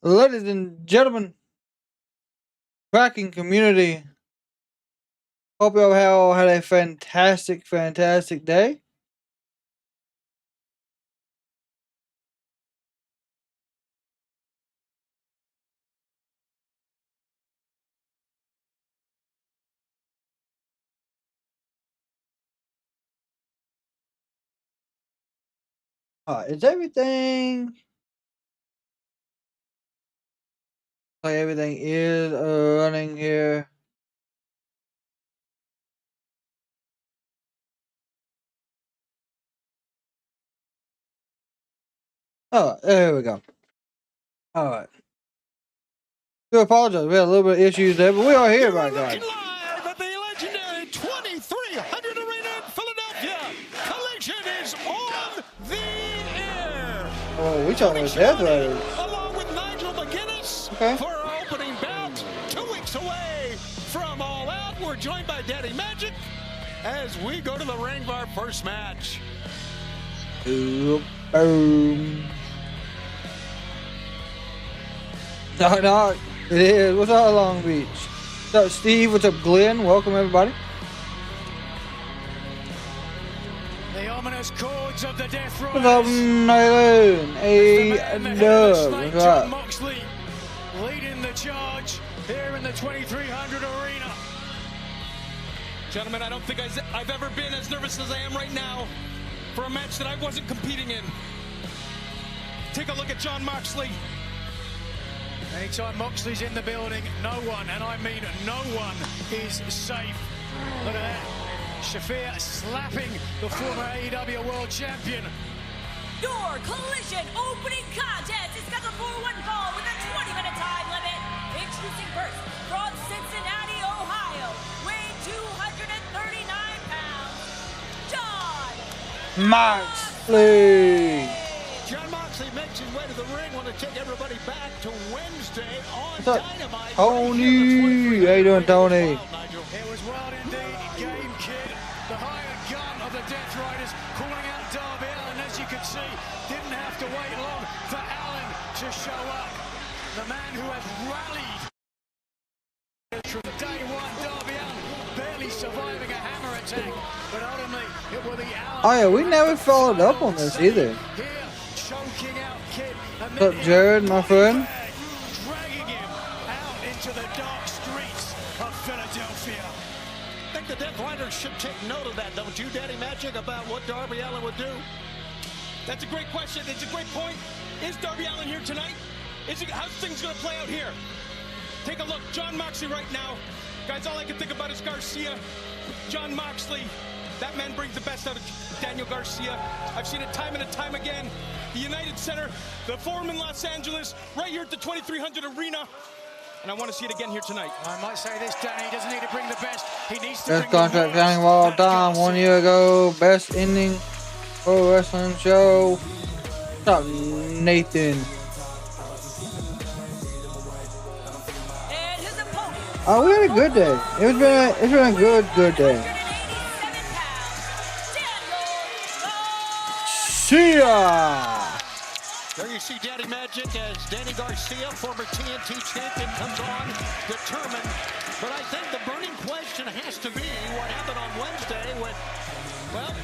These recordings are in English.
Ladies and gentlemen, cracking community. Hope you all had a fantastic day. Is everything like everything is running here? Oh, there we go. All right. Do apologize. We had a little bit of issues there, but we are here, by God. Live at the legendary 2300 Arena in Philadelphia. Collision is on the air. Oh, we talking about Death Riders. Along with Nigel McGuinness for our opening bout. 2 weeks away from All Out. We're joined by Daddy Magic as we go to the ring for our first match. Boom. No, it is. What's up, Long Beach? What's up, Steve? What's up, Glenn? Welcome, everybody. The ominous chords of the Death Riders. What's up, Nylan? Jon Jon Moxley leading the charge here in the 2300 Arena. Gentlemen, I don't think I've ever been as nervous as I am right now for a match that I wasn't competing in. Take a look at Jon Moxley. Anytime Moxley's in the building, no one, and I mean no one, is safe. Look at that. Shafir slapping the former AEW World Champion. Your Collision opening contest is scheduled for one fall with a 20-minute time limit. Introducing first from Cincinnati, Ohio, weighing 239 pounds, Jon Moxley. Jon Moxley makes his way to the ring. Want to take everybody back to Wednesday on What's up, Dynamite. Toni? How you doing, Toni? It was wild indeed. Game Kid, the hired gun of the Death Riders, calling out Darby Allin. As you can see, didn't have to wait long for Allin to show up. The man who has rallied from day one, Darby Allin, barely surviving a hammer attack, but ultimately it will be Allin. Oh yeah, we never followed up on this either. Here, choking out Kid. What's up, Jared, my friend? Dragging him out into the dark streets of Philadelphia. I think the Death Riders should take note of that, don't you, Daddy Magic, about what Darby Allin would do? That's a great question. It's a great point. Is Darby Allin here tonight? How's things going to play out here? Take a look. Jon Moxley right now. Guys, all I can think about is Garcia. Jon Moxley. That man brings the best out of Daniel Garcia. I've seen it time and time again. The United Center, the Forum in Los Angeles, right here at the 2300 Arena. And I want to see it again here tonight. I might say this, Danny, he doesn't need to bring the best. He needs to Best bring contract the signing of all time. 1 year ago. Best ending pro wrestling show. What's up, Nathan? and his opponent. Oh, we had a good day. It's been a good day. 187 pounds, Daniel See ya. There you see Daddy Magic as Danny Garcia, former TNT champion, comes on determined. But I think the burning question has to be what happened on Wednesday when, well,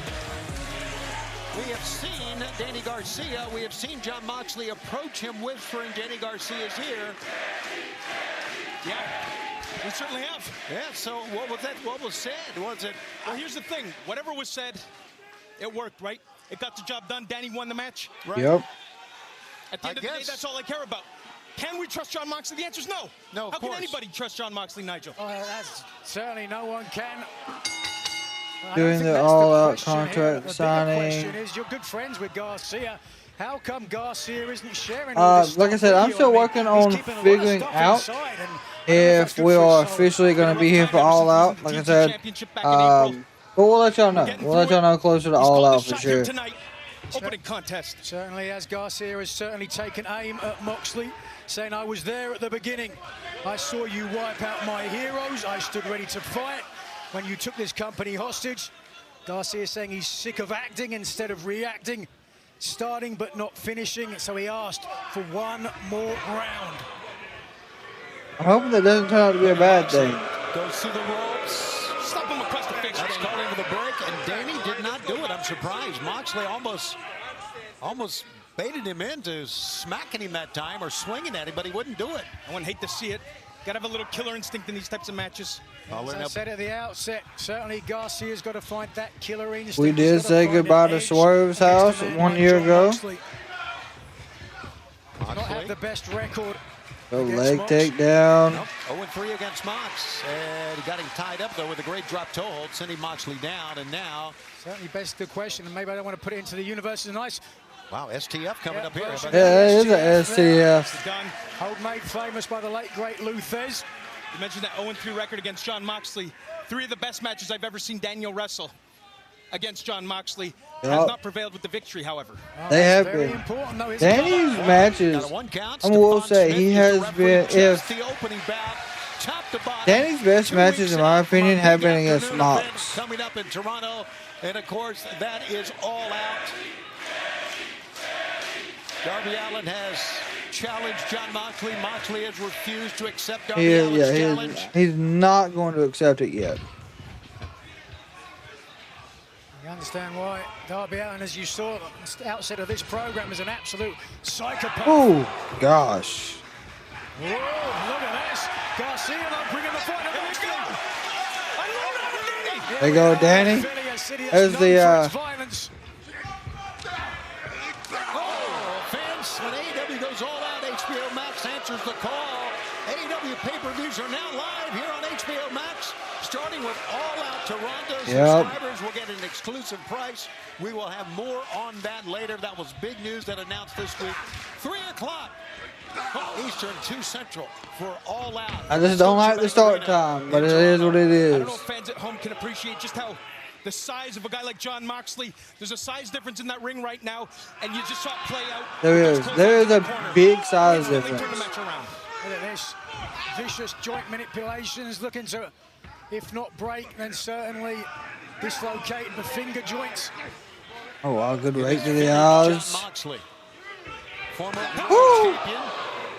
we have seen Danny Garcia, we have seen Jon Moxley approach him whispering Danny Garcia's here. Yeah, we certainly have. Yeah, so what was that? What was said? Was it? Well, here's the thing. Whatever was said, it worked, right? It got the job done. Danny won the match. Right. Yep. At the end of the day, that's all I care about. Can we trust Jon Moxley? The answer is no. No, of How course. can anybody trust Jon Moxley, Nigel? That's certainly no one can. Doing the all-out contract signing. The question is, you're good friends with Garcia. How come Garcia isn't sharing Like I said, I'm still working on figuring out if we are officially going to be here for All Out. Like I said, but we'll let y'all know. We'll let y'all know closer to All Out for sure. Opening contest. Certainly, as Garcia has certainly taken aim at Moxley, saying, I was there at the beginning. I saw you wipe out my heroes. I stood ready to fight when you took this company hostage. Garcia saying he's sick of acting instead of reacting. starting but not finishing, so he asked for one more round. I'm hoping that doesn't turn out to be a bad thing. Goes through the ropes. Stop him across the face. That's calling for the break, and Danny did not do it. I'm surprised. Moxley almost baited him into smacking him that time or swinging at him, but he wouldn't do it. I wouldn't hate to see it. Gotta have a little killer instinct in these types of matches. As I said at the outset, certainly Garcia's got to find that killer instinct. We did say goodbye to Swerve's house 1 year ago. Moxley. Not have the best record. So leg takedown. Nope. 0-3 against Mox. And he got him tied up, though, with a great drop toe hold, sending Moxley down. And now... Certainly best good question, and maybe I don't want to put it into the universe. It's nice. Wow, STF coming up here. Yeah, it is an STF. Done. Old made famous by the late, great Luthez. You mentioned that 0-3 record against Jon Moxley. 3 of the best matches I've ever seen Daniel wrestle against Jon Moxley. Has not prevailed with the victory, however. They have been. Danny's matches, I will say, he has been, Danny's best matches, in my opinion, have been against Mox. Coming up in Toronto, and of course, that is All Out. Darby Allin has challenged Jon Moxley. Moxley has refused to accept Darby Allin's challenge. He's not going to accept it yet. You understand why Darby Allin, as you saw at the outset of this program, is an absolute psychopath. Oh, gosh. Whoa, look at this. Garcia not bringing the fight. There you go, Danny. There's the, When AEW goes all out, HBO Max answers the call. AEW pay-per-views are now live here on HBO Max, starting with All Out Toronto. Subscribers will get an exclusive price. We will have more on that later. That was big news that announced this week. 3 o'clock Eastern, 2 Central for All Out. I just don't like the start time, but it is what it is. I don't know if fans at home can appreciate just how the size of a guy like Jon Moxley. There's a size difference in that ring right now, and you just saw it play out. There is a big size difference. Look at this. Vicious joint manipulations, looking to, if not break, then certainly dislocate the finger joints. Oh, wow, good right to the eyes. Moxley, former Woo! champion,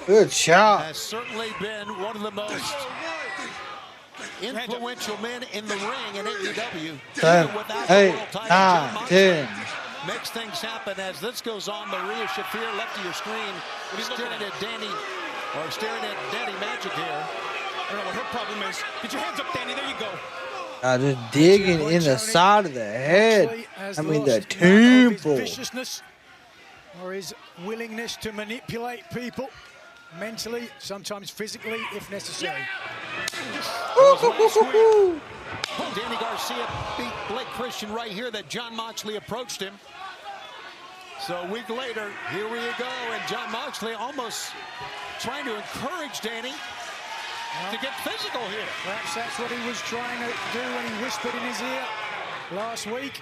Good shot. has certainly been one of the most influential men in the ring in AEW. 7, 8, 9, 10. Makes things happen as this goes on. Maria Shafir, left of your screen, staring at Danny Magic here. I don't know what her problem is. Get your hands up, Danny. There you go. Just digging in the side of the head. I mean, the temple. Viciousness or his willingness to manipulate people mentally, sometimes physically, if necessary. Danny Garcia beat Blake Christian right here that Jon Moxley approached him. So a week later, here we go, and Jon Moxley almost trying to encourage Danny to get physical here. Perhaps that's what he was trying to do when he whispered in his ear last week.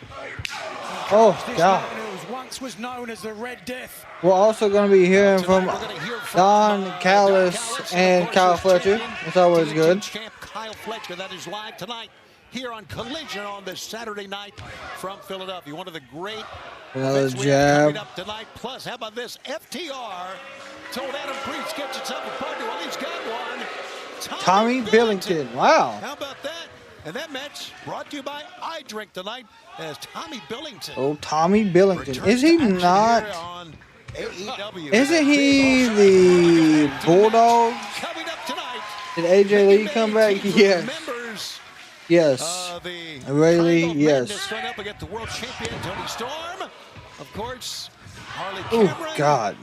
Oh, God. Once was known as the Red Death. We're also going to be hearing from Don Callis and Kyle Fletcher. It's always good. Champ Kyle Fletcher, that is live tonight here on Collision on this Saturday night from Philadelphia. One of the great Another events we have coming jab. up tonight. Plus, how about this? FTR told Adam Priest get yourself a partner. Well, he's got one. Tommy Billington. Wow. How about that? And that match brought to you by I Drink tonight as Tommy Billington. Oh, Tommy Billington. Is he not? AEW. Isn't he the Bulldog? Coming up tonight. Did AJ Lee come back? Yes. Yes. Ray Lee, yes. Right up against the world champion Toni Storm. Of course, Harley. Oh, God.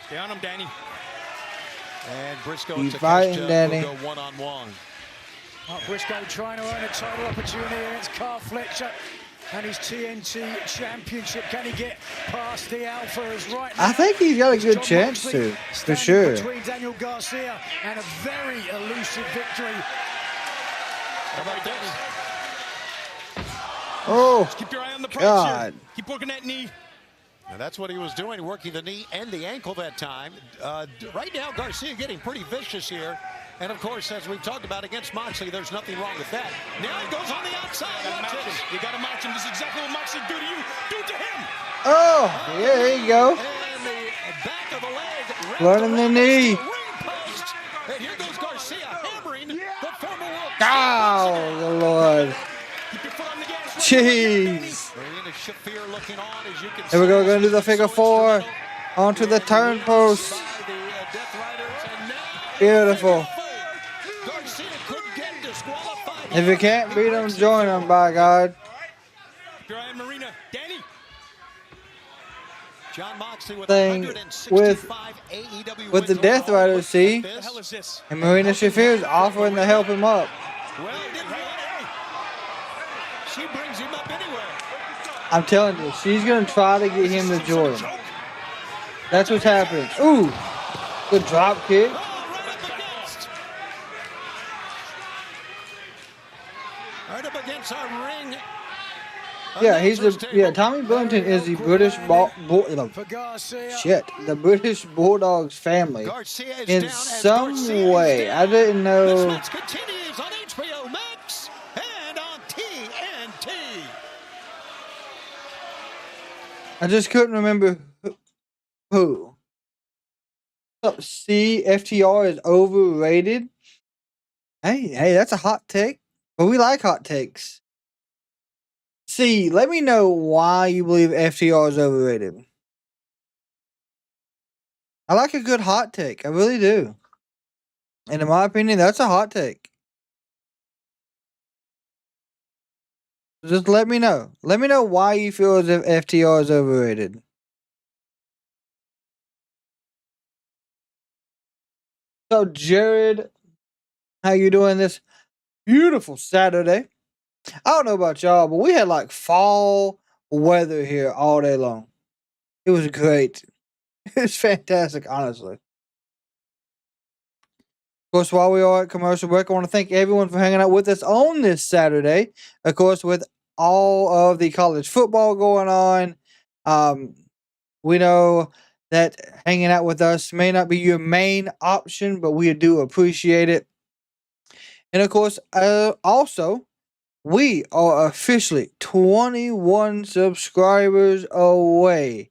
Stay on him, Danny. And Briscoe He's and fighting, Takeshita Danny. will go one-on-one. Briscoe trying to earn a title opportunity against Kyle Fletcher and his TNT championship. Can he get past the Alphas right now? I think he's got a good chance to, for sure. Between Daniel Garcia and a very elusive victory. How about this? Oh, Just keep your eye on the price God. here. Keep working that knee. And that's what he was doing, working the knee and the ankle that time. Right now, Garcia getting pretty vicious here. And of course, as we've talked about against Moxley, there's nothing wrong with that. Now he goes on the outside. You got to match him. This is exactly what Moxley do to you. Do to him. Oh, yeah, there you go. And the back of the leg. Learning the knee. And here goes Garcia hammering the former world. Oh, the Lord. Keep your foot on the gas. Jeez. Marina Shafir looking on, as you can Here we see. go. Going to do the figure four. Onto the turn post. By the Death Riders, and now Beautiful. Garcia couldn't get disqualified. If you can't beat them, join them, by God. Brian Marina. Danny. Jon Moxley with Thing 165 AEW with the wins Death overall. Riders, see? What the hell is this? And Marina Shafir is offering to help him up. Well, didn't hey. She brings him up anywhere. I'm telling you, she's going to try to get him to join. That's what's happening. Ooh, good drop kick. Oh, right up against. Right up against our ring. Yeah, he's the Tommy Billington is the British For Garcia. the British Bulldogs family. Garcia is In down as some Garcia is way. down. I didn't This know. match continues on HBO Max and on TNT. I just couldn't remember who. See, FTR is overrated. Hey, that's a hot take. But we like hot takes. See, let me know why you believe FTR is overrated. I like a good hot take. I really do. And in my opinion, that's a hot take. Just let me know. Let me know why you feel as if FTR is overrated. So, Jared, how you doing this beautiful Saturday? I don't know about y'all, but we had like fall weather here all day long. It was great. It was fantastic, honestly. Of course, while we are at commercial break, I want to thank everyone for hanging out with us on this Saturday. Of course, with all of the college football going on, we know that hanging out with us may not be your main option, but we do appreciate it. And of course, also, we are officially 21 subscribers away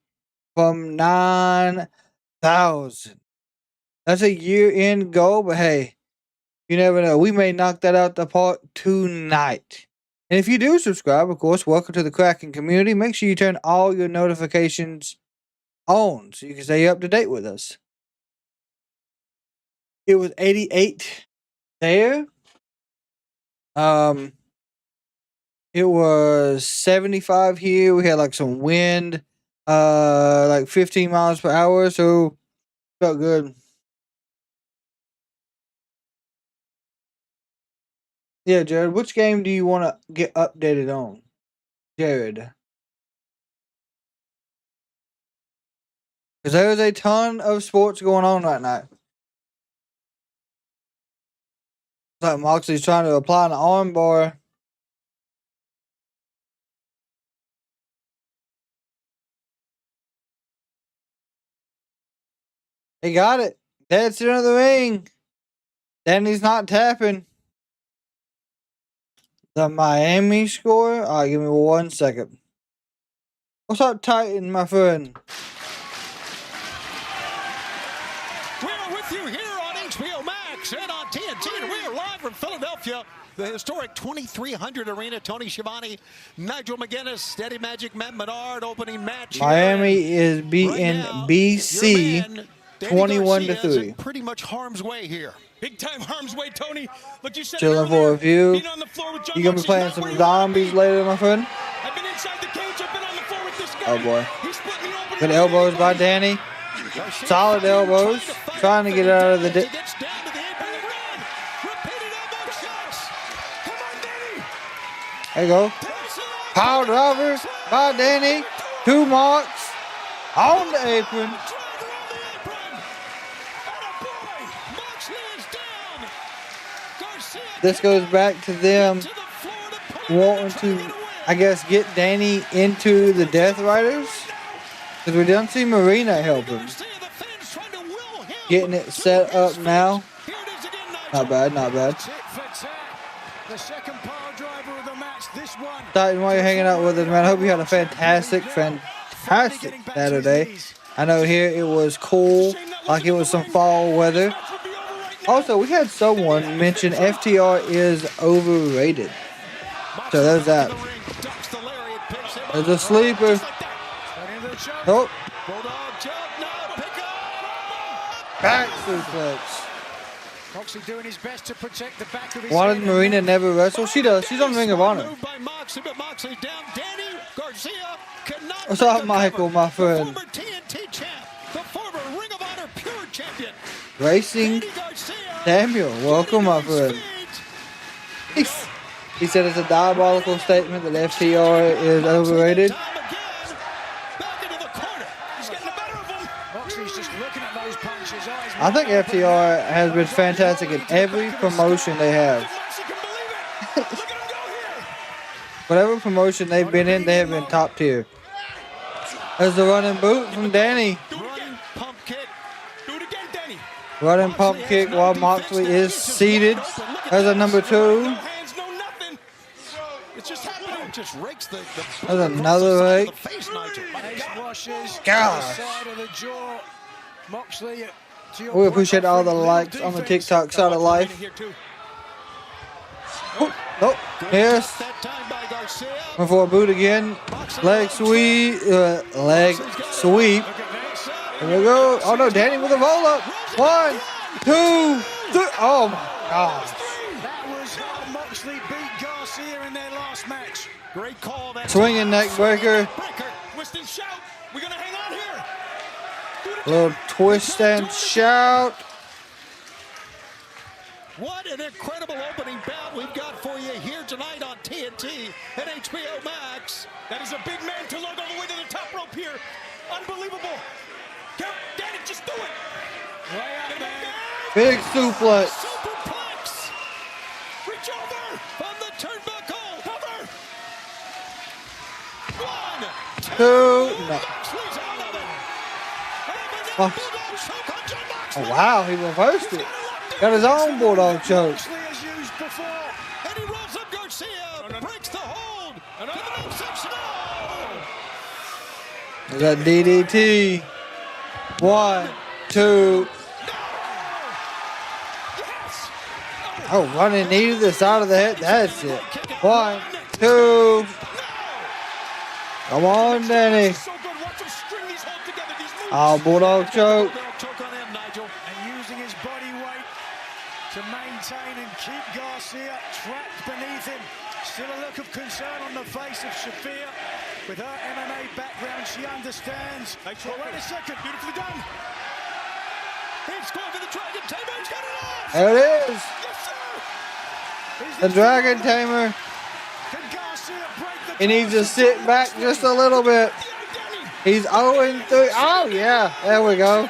from 9,000. That's a year-end goal, but hey, you never know. We may knock that out the park tonight. And if you do subscribe, of course, welcome to the Kraken community. Make sure you turn all your notifications on so you can stay up to date with us. It was 88 there. It was 75 here. We had like some wind, like 15 miles per hour, so felt good. Yeah, Jared, which game do you want to get updated on? Jared. Because there is a ton of sports going on right now. Like Moxley's trying to apply an arm bar. He got it. Dead center of the ring. Danny's not tapping. The Miami score? Alright, give me 1 second. What's up, Titan, my friend? We're with you here on HBO Max and on TNT, and we are live from Philadelphia, the historic 2300 Arena. Tony Schiavone, Nigel McGuinness, Steady Magic, Matt Menard, opening match. Miami is beating BC 21-3. Pretty much harm's way here. Big time harm's way, Tony. Look, you said Chilling for a few. being on the floor with Jon You gonna be Moxley's playing not some where you zombies wanna be. later, my friend? I've been inside the cage. I've been on the floor with this guy. Oh boy. He split me open. Good elbows by Danny. Solid elbows. Trying to get out of the... Gets down to the apron and run. Repeated elbow shots. Come on, Danny. There you go. Power drivers by Danny. 2 marks on the apron. This goes back to them wanting to, I guess, get Danny into the Death Riders. Because we don't see Marina help him. Getting it set up now. Not bad, not bad. Tit for tat. The second pile driver of the match. This one. Titan, while you're hanging out with us, man, I hope you had a fantastic Saturday. I know here it was cool, like it was some fall weather. Also, we had someone mention FTR is overrated. So there's that. There's a sleeper. Oh. Back suplex. Moxley doing his best to protect the back of his Why did Marina never wrestle? She does. She's on Ring of Honor. What's up, Michael, my friend? Racing Samuel, welcome, my friend. He said it's a diabolical statement that FTR is overrated. I think FTR has been fantastic in every promotion they have. Whatever promotion they've been in, they have been top tier. There's the running boot from Danny. Running pump kick while Moxley is seated. There's a number 2. There's another rake. Gosh. We appreciate all the likes on the TikTok side of life. Oh, nope. Yes. Went for a boot again. Leg sweep. Leg sweep. Here we go. Oh no, Danny with a roll up. 1, 2, 3. Oh my gosh. That was how Moxley beat Garcia in their last match. Great call. Swinging neck breaker. Twist and shout. We're gonna hang on here. Little twist and shout. What an incredible opening bout we've got for you here tonight on TNT and HBO Max. That is a big man to lug all the way to the top rope here. Unbelievable. Danny, just do it. Way out there. Big suplex. Superplex. Reach over from the turnbuckle. Cover. 1, 2. 2. No. Oh, wow, he reversed it. Got his own bulldog choke. And he rolls up Garcia. Breaks the hold. To the midsection. There's that DDT. 1, 2. Oh, running knee to the side of the head. That's it. 1, 2. Come on, Danny. Oh, bulldog choke. And using his body weight to maintain and keep Garcia trapped beneath him. Still a look of concern on the face of Shafir. With her MMA background, she understands. Oh, wait a second. Beautifully done. He's going for the Dragon Tamer. He's got it off. There it is. Yes, sir. The Dragon Tamer. Can Garcia break the He needs to sit back just a little bit. He's 0-3. Oh, yeah. There we go.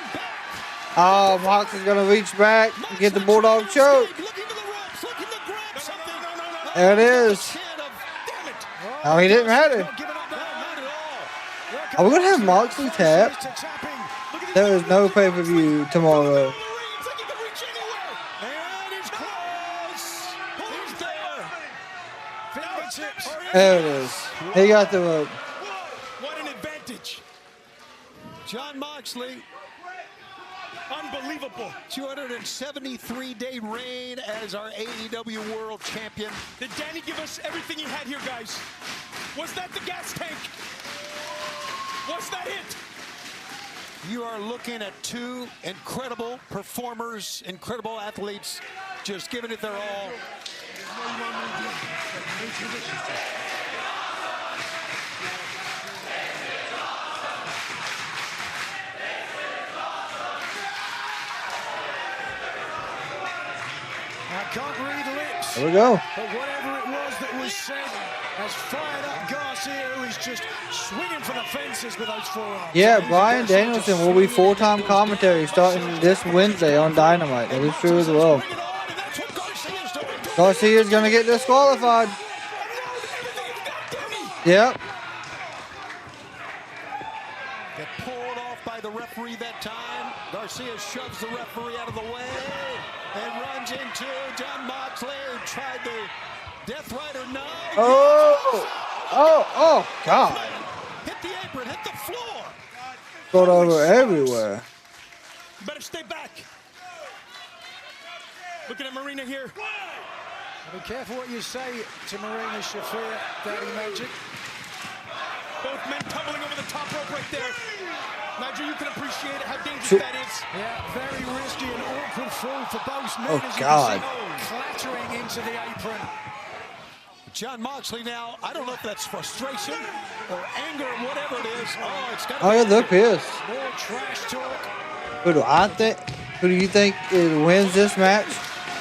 Oh, Mox is going to reach back and get the bulldog choke. There it is. Oh, he didn't have it. Are we going to have Moxley tap? There is no pay-per-view tomorrow. There it is. He got the rope. What an advantage. Jon Moxley. Unbelievable. 273-day reign as our AEW World Champion. Did Danny give us everything he had here, guys? Was that the gas tank? Was that it? You are looking at 2 incredible performers, incredible athletes, just giving it their all. I can't read lips. There we go. But whatever it was that was said has fired up Garcia, who is just swinging for the fences with those forearms. Yeah, Bryan Danielson will be full-time commentary starting this Wednesday on Dynamite. That is true as well. Garcia's going to get disqualified. Yep. Get pulled off by the referee that time. Garcia shoves the referee out of the way. And runs into Jon Moxley, who tried the Death Rider. No. Oh, God. Hit the apron, hit the floor. Got over everywhere. Better stay back. Looking at Marina here. Be careful what you say to Marina Shafir, Daddy Magic. Both men tumbling over the top rope right there. Nigel, you can appreciate it, how dangerous that is. Yeah, very risky and awkward fall for both men. Oh, as God. You can see, clattering into the apron. Jon Moxley now, I don't know if that's frustration or anger or whatever it is. Oh, it's got to Oh, yeah, they're pissed. More trash talk. Who do you think wins this match?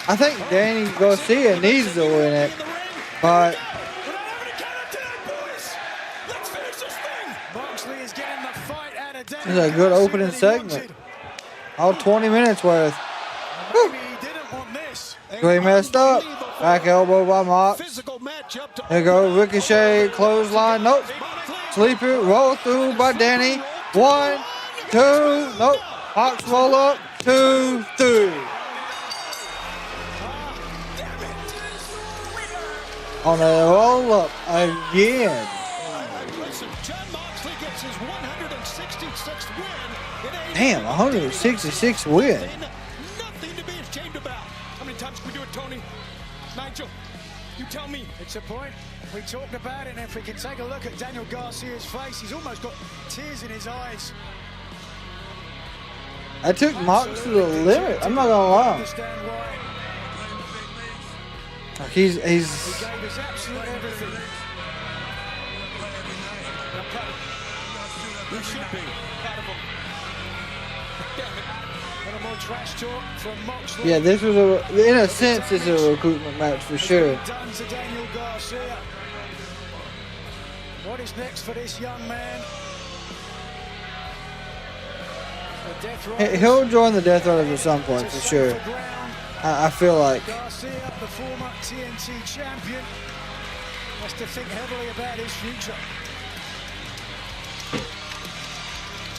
I think Danny Garcia needs to win it, but Moxley is getting the fight out of Danny. it's a good opening segment. All 20 minutes worth. Maybe he didn't want this. He messed up. Back elbow by Mox. There go Ricochet, clothesline. Nope. Sleeper, roll through by Danny. 1, 2, nope. Mox roll up. 2, 3. On a roll up again. Jon Moxley gets his 166th win. Damn, 166 win. Nothing to be ashamed about. How many times can we do it, Tony? Nigel, you tell me. It's a point. We talked about it, and if we can take a look at Daniel Garcia's face, he's almost got tears in his eyes. I took Mox to the limit. I'm not gonna lie. Understand why. He's He gave us absolute everything. We should be proud of him. Damn it. A little more trash talk from Moxley. yeah. This was in a sense, it's a recruitment match for sure. Done to Daniel Garcia. What is next for this young man? The Death Riders. He'll join the Death Riders at some point for sure. I feel like. Garcia, the former TNT champion, has to think heavily about his future.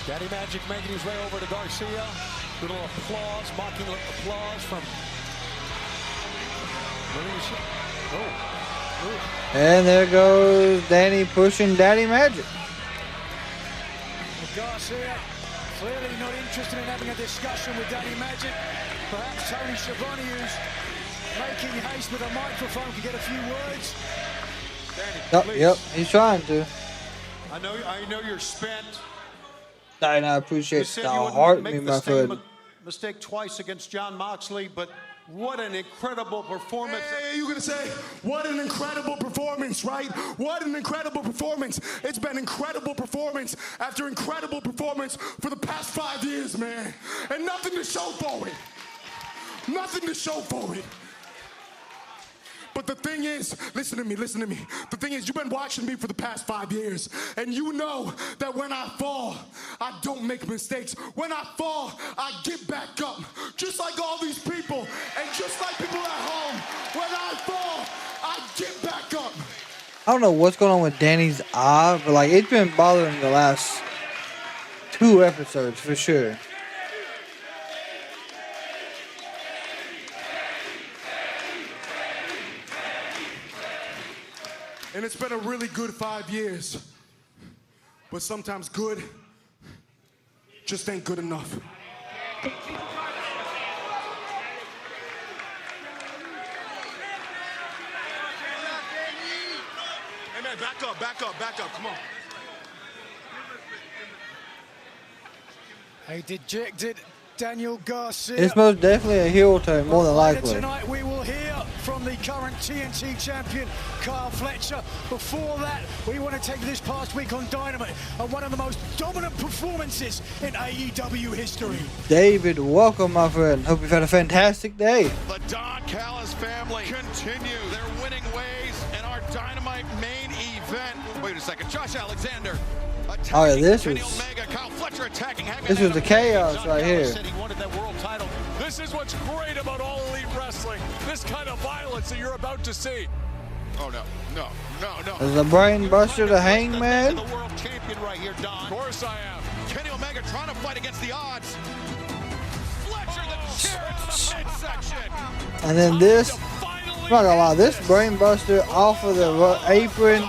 Daddy Magic making his way over to Garcia. Little applause, mocking applause from And there goes Danny pushing Daddy Magic. Garcia clearly not interested in having a discussion with Daddy Magic. Perhaps Toni Schiavone, who's making haste with a microphone, can get a few words. Danny, Yep, he's trying to. I know you're spent. And I appreciate You said the you wouldn't heart make me, the my same friend. mistake twice against Jon Moxley, but what an incredible performance. Hey, you're gonna say, what an incredible performance, right? What an incredible performance. It's been incredible performance after incredible performance for the past 5 years, man. And nothing to show for it. Nothing to show for it. But the thing is, listen to me. The thing is, you've been watching me for the past 5 years, and you know that when I fall, I don't make mistakes. When I fall, I get back up. Just like all these people, and just like people at home, when I fall, I get back up. I don't know what's going on with Danny's eye, but like it's been bothering the last 2 episodes for sure. And it's been a really good 5 years. But sometimes good just ain't good enough. Hey man, back up, come on. A dejected Daniel Garcia. It's most definitely a heel turn, more than Later likely. tonight we will hear from the current TNT champion, Kyle Fletcher. Before that, we want to take this past week on Dynamite and one of the most dominant performances in AEW history. David, welcome, my friend. Hope you've had a fantastic day. The Don Callis family continue their winning ways in our Dynamite main event. Wait a second, Josh Alexander. Oh yeah, this Kenny was Omega, Kyle Fletcher attacking. the chaos right here. Said he wanted that world title. This is what's great about All Elite Wrestling. This kind of violence that you're about to see. Oh no. There's a brain buster to Hangman. The world champion right here, Don. Of course I am. Kenny Omega trying to fight against the odds. Fletcher, the And then this, I'm not gonna lie, this brainbuster off of the apron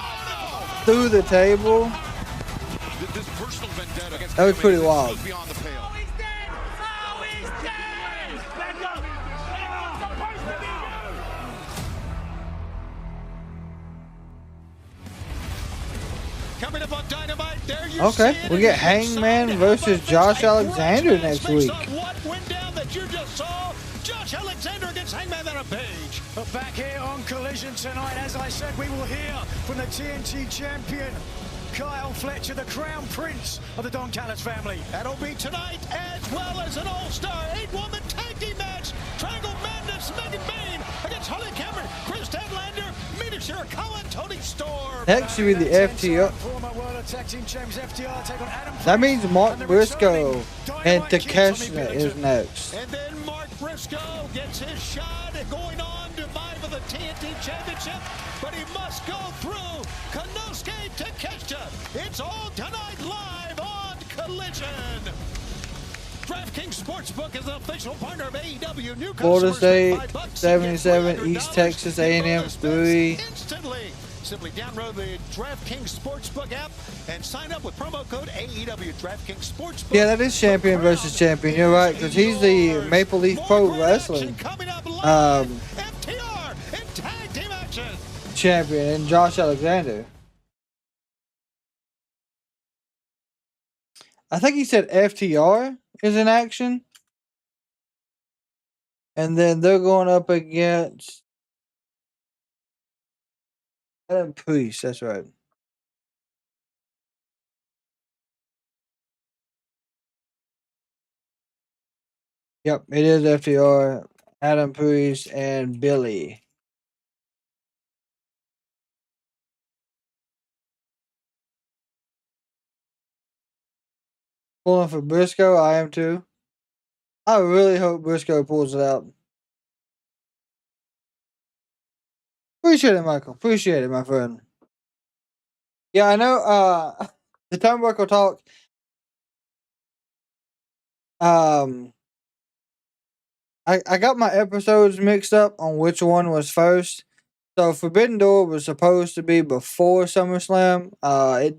through the table, that was pretty wild. Coming up on Dynamite, there you Okay, see it. we get Hangman versus Josh Alexander next week. What went down that you just saw? Josh Alexander against Hangman on a page. But back here on Collision tonight, as I said, we will hear from the TNT champion, Kyle Fletcher, the crown prince of the Don Callis family. That'll be tonight, as well as an all-star 8-woman tag team match. Triangle Madness, Megan Bayne against Harley, Kris, Statlander, Mina, Shirakawa, and Toni Storm. That should be the FTR. That means Mark Briscoe and Takeshita is next. And then Mark Briscoe gets his shot at going on to vie for the TNT Championship, but he must go through Konosuke Takeshita. It's all tonight live on Collision. DraftKings Sportsbook is an official partner of AEW. New Florida State, $5 77, East Texas A&M 3. Instantly. Simply download the DraftKings Sportsbook app and sign up with promo code AEW. DraftKings Sportsbook. Yeah, that is champion versus champion. You're right, because he's the Maple Leaf Pro Wrestling FTR and tag team action. champion, and Josh Alexander. I think he said FTR is in action. And then they're going up against Adam Priest, that's right. Yep, it is FTR, Adam Priest, and Billy. Pulling for Briscoe, I am too. I really hope Briscoe pulls it out. Appreciate it, Michael. Appreciate it, my friend. Yeah, I know the Turnbuckle Talk. I got my episodes mixed up on which one was first. So Forbidden Door was supposed to be before SummerSlam. It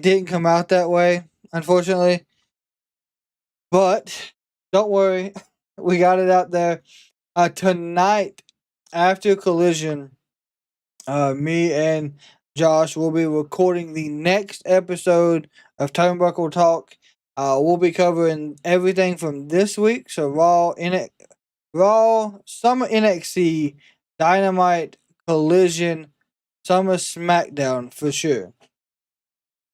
didn't come out that way, unfortunately. But don't worry, we got it out there. Tonight, after Collision, me and Josh will be recording the next episode of Turnbuckle Talk. We'll be covering everything from this week. So Raw, Summer NXT, Dynamite, Collision, Summer SmackDown for sure.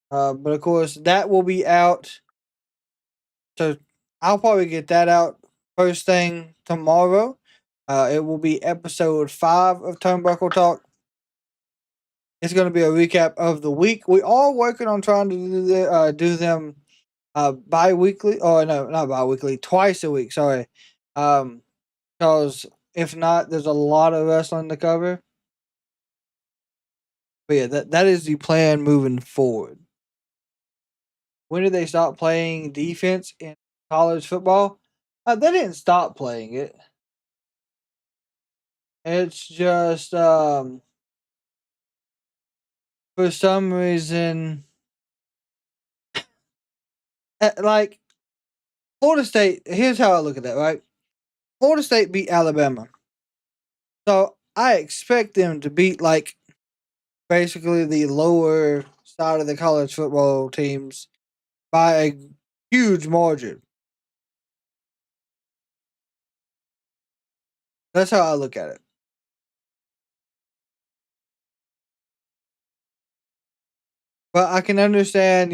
But of course, that will be out. So I'll probably get that out first thing tomorrow. It will be episode 5 of Turnbuckle Talk. It's going to be a recap of the week. We are working on trying to do them bi-weekly. Oh, no, not bi-weekly. Twice a week, sorry. Because if not, there's a lot of wrestling to cover. But yeah, that is the plan moving forward. When did they stop playing defense in college football? They didn't stop playing it. It's just, for some reason, like, Florida State, here's how I look at that, right? Florida State beat Alabama. So, I expect them to beat, like, basically the lower side of the college football teams by a huge margin. That's how I look at it. But I can understand,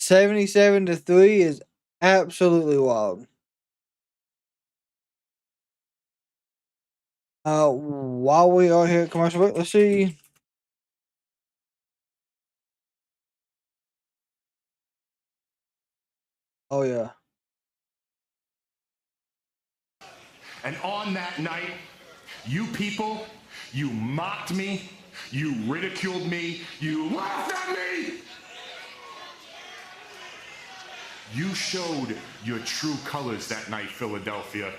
77-3 is absolutely wild. While we are here at commercial break, let's see. Oh, yeah. And on that night, you people, you mocked me, you ridiculed me, you laughed at me. You showed your true colors that night, Philadelphia.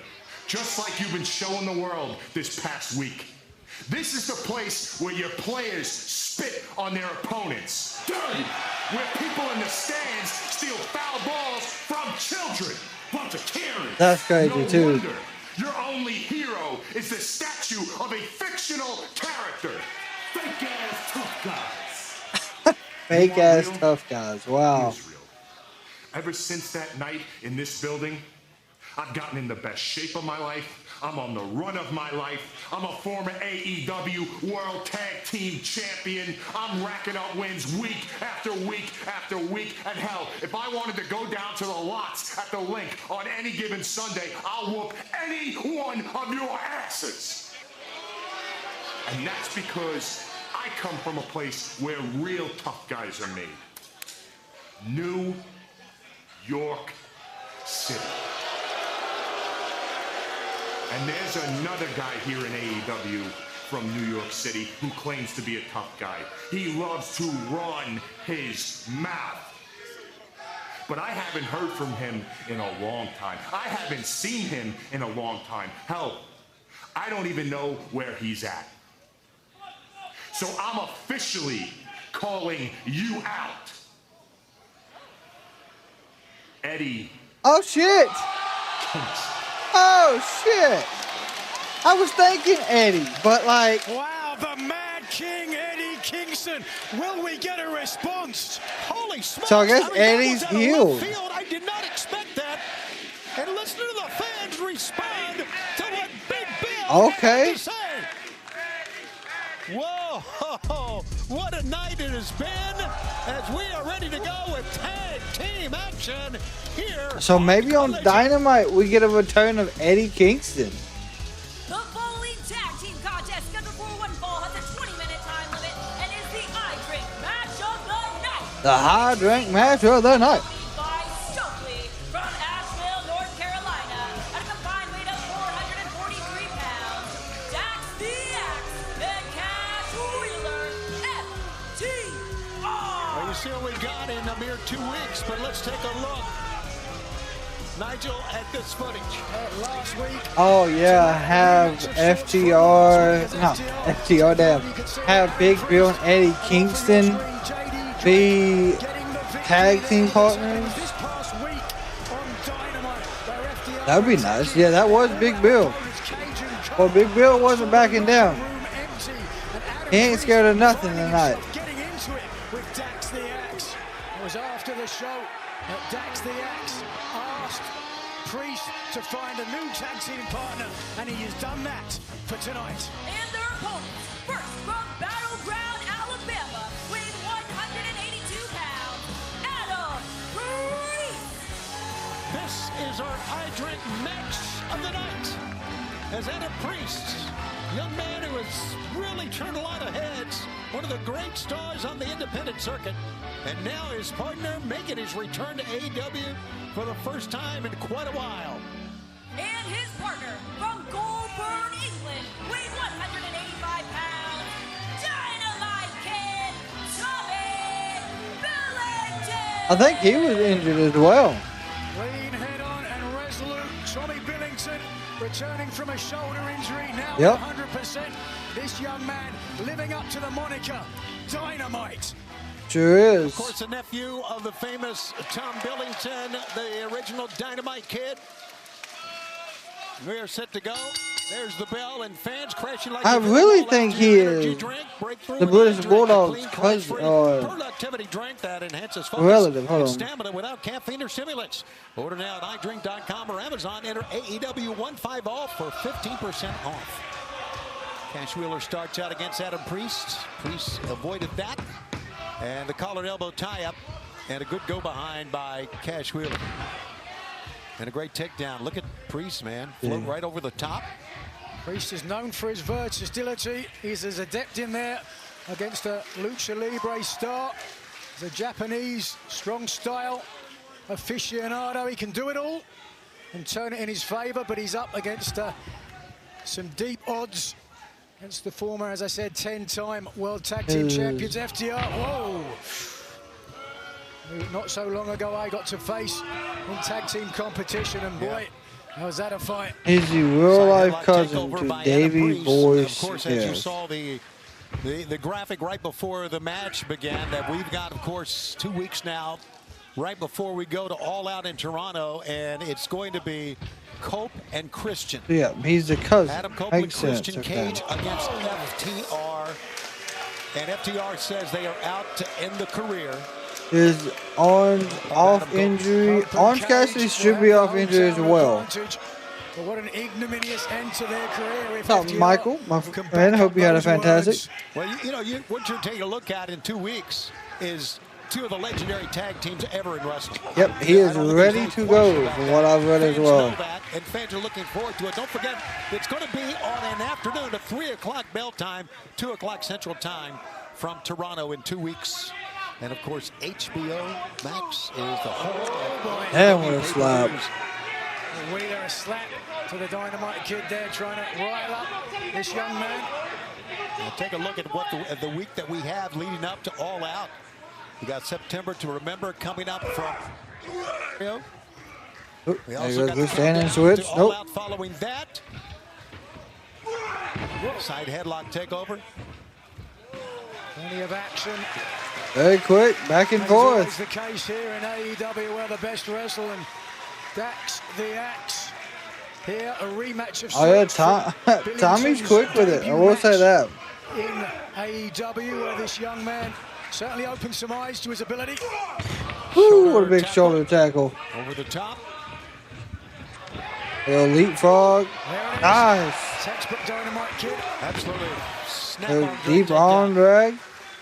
Just like you've been showing the world this past week. This is the place where your players spit on their opponents. Dirty! Where people in the stands steal foul balls from children. Bunch of Karens. That's crazy, no too. Wonder your only hero is the statue of a fictional character. Fake-ass tough guys. Fake-ass tough guys. Wow. Here's real. Ever since that night in this building, I've gotten in the best shape of my life. I'm on the run of my life. I'm a former AEW World Tag Team Champion. I'm racking up wins week after week after week. And hell, if I wanted to go down to the lots at the link on any given Sunday, I'll whoop any one of your asses. And that's because I come from a place where real tough guys are made. New York City. And there's another guy here in AEW from New York City who claims to be a tough guy. He loves to run his mouth. But I haven't heard from him in a long time. I haven't seen him in a long time. Hell, I don't even know where he's at. So I'm officially calling you out. Eddie. Oh, shit. Oh, shit. I was thinking Eddie, but like... Wow, the Mad King, Eddie Kingston. Will we get a response? Holy smokes. So I guess mean, Eddie's that was out of healed. left field. I did not expect that. And listen to the fans respond to what Big Bill Okay. had to say. Whoa, what a night it has been as we are ready to go with tag team action here. So maybe on Collision. Dynamite we get a return of Eddie Kingston. The following tag team contest scheduled for one fall has a 20-minute time limit and is the I Drink match of the night. The high drink match of the night. By Stokely from Asheville, North Carolina, at a combined weight of 443 pounds. Dax the Axe and Cash Wheeler, FTR. Well, you see what we got in a mere 2 weeks, but let's take a look. Nigel, at this footage. Last week. Oh yeah, have FTR, no, FTR damn. Have Big Bill and Eddie Kingston be tag team partners. This past week on Dynamite, where FTR That would be nice. Yeah, that was Big Bill. Well, Big Bill wasn't backing down. He ain't scared of nothing tonight. Getting into it with Dax the Axe. It was after the show that Dax the Axe asked Priest to find a new tag team partner, and he has done that for tonight. And their opponents, first from Battleground, Alabama, weighing 182 pounds, Adam Priest. This is our I Drink match of the night. As Adam Priest, young man who has really turned a lot of heads, one of the great stars on the independent circuit, and now his partner making his return to AEW for the first time in quite a while. And his partner from Goulburn, England, weighing 185 pounds, Dynamite Kid, Tommy Billington. I think he was injured as well. Clean head on and resolute. Tommy Billington returning from a shoulder injury, now Yep. 100%. This young man living up to the moniker Dynamite. Sure is. Of course, the nephew of the famous Tom Billington, the original Dynamite Kid. We are set to go. There's the bell, and fans crashing like I they've really all think out he to energy is drink, breakthrough the with British energy drink, Bulldog's clean, cousin, crash-free or productivity drink that enhances focus relative. Hold and on. stamina without caffeine or stimulants. Order now at idrink.com or Amazon. Enter AEW15 off for 15% off. Cash Wheeler starts out against Adam Priest. Priest avoided that. And the collar and elbow tie-up. And a good go-behind by Cash Wheeler. And a great takedown. Look at Priest, man. Float right over the top. Priest is known for his versatility. He's as adept in there against a Lucha Libre star. He's a Japanese strong style aficionado. He can do it all and turn it in his favor, but he's up against some deep odds against the former, as I said, 10-time World Tag Team Champions, FTR. Whoa! who not so long ago I got to face in tag team competition, and boy, was that a fight. He's the real-life cousin to Davey Boy Of course, as you saw the graphic right before the match began, that we've got, of course, 2 weeks now, right before we go to All Out in Toronto, and it's going to be Cope and Christian. Yeah, he's the cousin. Adam Cope Makes and Christian sense. Cage against FTR. And FTR says they are out to end the career. Is off injury. Orange Cassidy should be off injury as well. But what an ignominious end to their career. What's up, Michael? My friend, hope you had a fantastic. Well, what you're taking a look at in 2 weeks is 2 of the legendary tag teams ever in wrestling. Yep, he is ready to go from what I've read as well. And fans are looking forward to it. Don't forget, it's going to be on an afternoon of 3 o'clock bell time, 2 o'clock Central Time from Toronto in 2 weeks. And, of course, HBO Max is the whole. And what a slap. Wheeler, a slap to the Dynamite Kid there, trying to rile up this young man. Now take a look at what the week that we have leading up to All Out. We got September to remember coming up from. We also got the standing switch. All Out following that. Side headlock takeover. Plenty of action. Very quick, back and forth. It's the case here in AEW, where the best wrestle, and Dax the Axe here, a rematch of. Oh yeah, Tommy's quick with it. I will say that. In AEW, where this young man certainly opened some eyes to his ability. Woo, what a big shoulder tackle. Over the top. Little leapfrog. Nice. Textbook Dynamite Kid. Absolutely. Deep arm drag.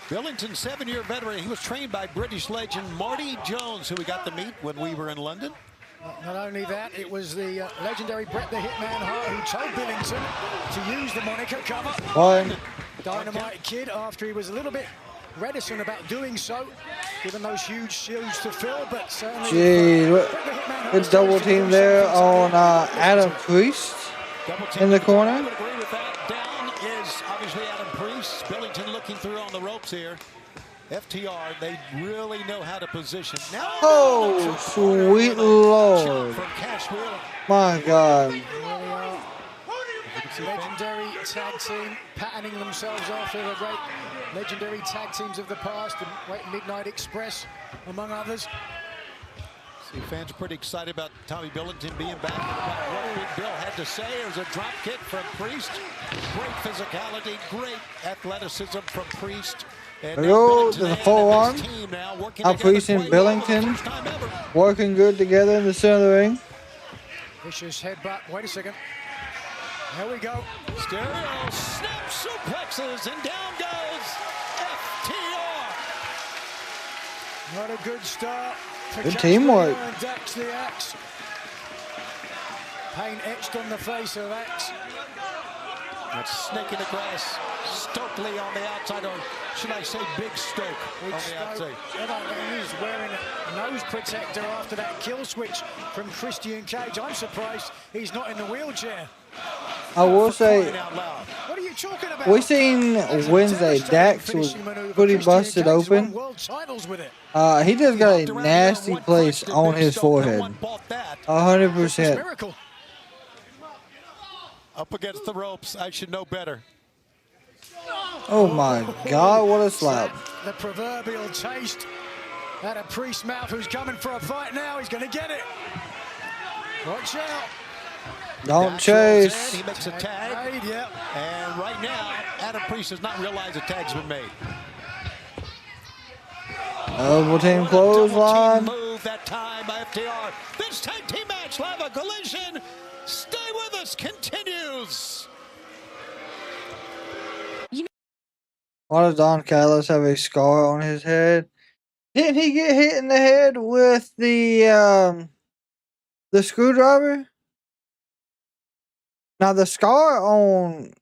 Billington, 7-year veteran. He was trained by British legend Marty Jones, who we got to meet when we were in London. Not only that, it was the legendary Bret the Hitman Hart who told Billington to use the moniker cover. One. Dynamite Kid, after he was a little bit reticent about doing so, given those huge shoes to fill, but certainly. Jeez, good double team there on Adam Priest in the corner. Down is obviously Adam Priest. Billington looking through on the ropes here. FTR, they really know how to position. Now, oh, sweet Lord. My God. Legendary tag team patterning themselves after the great legendary tag teams of the past, and Great Midnight Express, among others. See, fans are pretty excited about Tommy Billington being back. What Bill had to say, it was a drop kick from Priest. Great physicality, great athleticism from Priest. There we go to the forearm. Now Priest and Billington working good together in the center of the ring. Vicious headbutt. Wait a second. There we go. Stereo snap suplexes, and down goes FTR. Not a good start. Good teamwork. Dax the Axe. Pain etched on the face of Axe. That's Snake in the Grass. Stokely on the outside, or should I say Big Stoke on the outside. He's wearing a nose protector after that kill switch from Christian Cage. I'm surprised he's not in the wheelchair. I will say, what are you talking about? we seen Wednesday, Dax was pretty busted open. He just got a nasty place on his forehead. 100%. Up against the ropes, I should know better. Oh my God, what a slap. The proverbial taste out of Priest's mouth, who's coming for a fight now. He's going to get it. Watch out. Don't chase. He makes a tag. And right now, Adam Priest does not realize the tag's been made. Double team clothesline. Move that time by FTR. This tag team match, live a collision. Stay with us, continues. Why does Don Callis have a scar on his head? Didn't he get hit in the head with the screwdriver? Now the scar on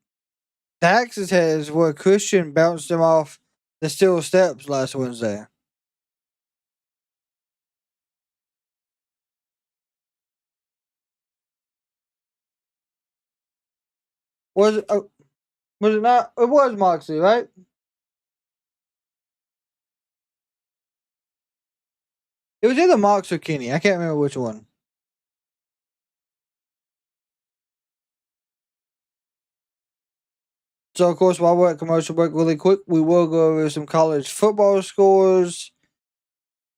Dax's head is where Christian bounced him off the steel steps last Wednesday. Was it not? It was Moxley, right? It was either Mox or Kenny. I can't remember which one. So, of course, while we're at commercial break really quick, we will go over some college football scores.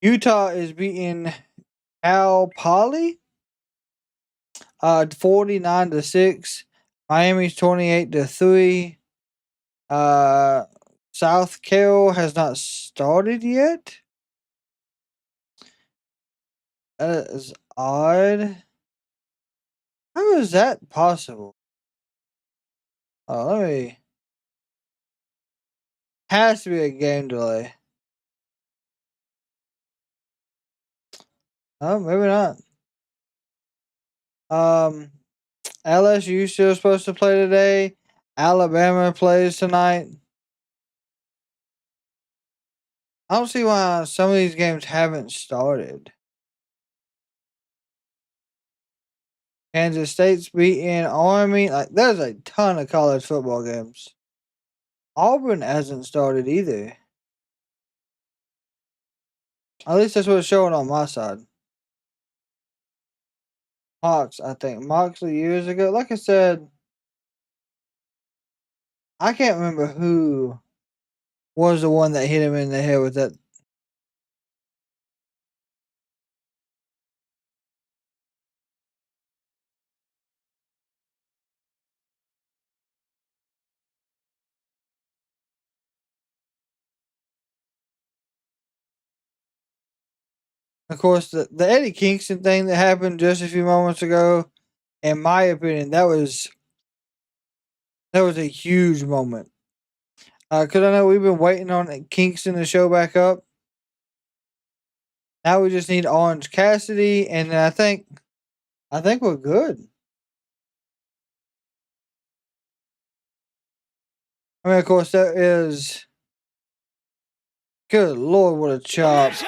Utah is beating Cal Poly 49-6. Miami's 28-3. South Carol has not started yet. That is odd. How is that possible? Oh, let me. Has to be a game delay. Oh, maybe not. LSU still supposed to play today. Alabama plays tonight. I don't see why some of these games haven't started. Kansas State's beating Army. Like, there's a ton of college football games. Auburn hasn't started either. At least that's what it's showing on my side. Mox, I think. Moxley years ago. Like I said, I can't remember who was the one that hit him in the head with that. Of course, the Eddie Kingston thing that happened just a few moments ago, in my opinion, that was a huge moment. Because I know we've been waiting on Kingston to show back up. Now we just need Orange Cassidy, and I think we're good. I mean, of course, there is. Good Lord, what a chop! On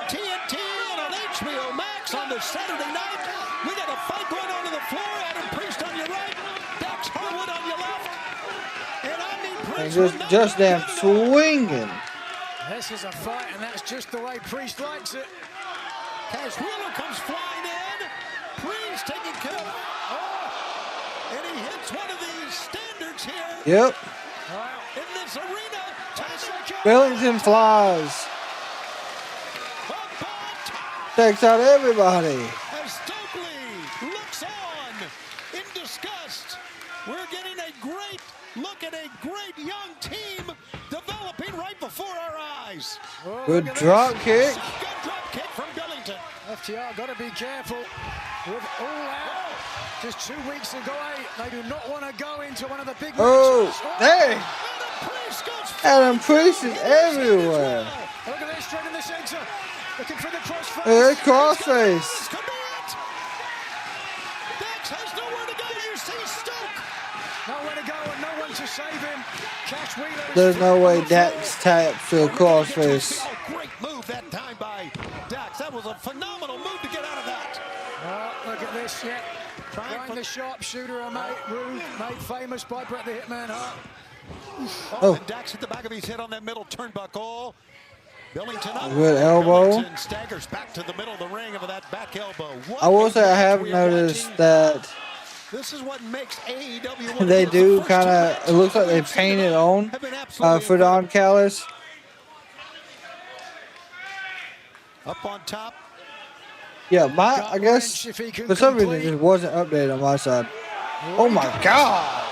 TNT and on HBO Max on the Saturday night. We got a fight going on the floor. Adam Priest on your right, Dax Harwood on your left, and I mean Priest just damn swinging. This is a fight, and that's just the way Priest likes it. Cash Wheeler comes flying in. Priest taking care of. Oh, and he hits one of these standards here. Yep. In this arena. Billington flies. Takes out everybody. As Stokely looks on in disgust, we're getting a great look at a great young team developing right before our eyes. Oh, good drop kick. Good drop kick from Billington. FTR got to be careful with all out. Just 2 weeks ago, they do not want to go into one of the big matches. Dang. Adam Priest is everywhere. Look at this, straight in the center. Looking for the crossface. Crossface. Dax has nowhere to go. You see Stoke. Nowhere to go and no one to save him. Cash Wheeler. There's no way Dax taps to a crossface. Oh, great move that time by Dax. That was a phenomenal move to get out of that. Oh, look at this, yeah. Trying the sharpshooter, made famous by Bret the Hitman Hart. Oh, and Dax hit the back of his head on that middle turnbuckle. Billington up. Good elbow. Billington staggers back to the middle of the ring over that back elbow. I will say I have noticed that this is what makes AEW. They do kind of. It looks like they painted on for Don Callis. Up on top. Yeah, I guess for some reason it just wasn't updated on my side. Oh my God!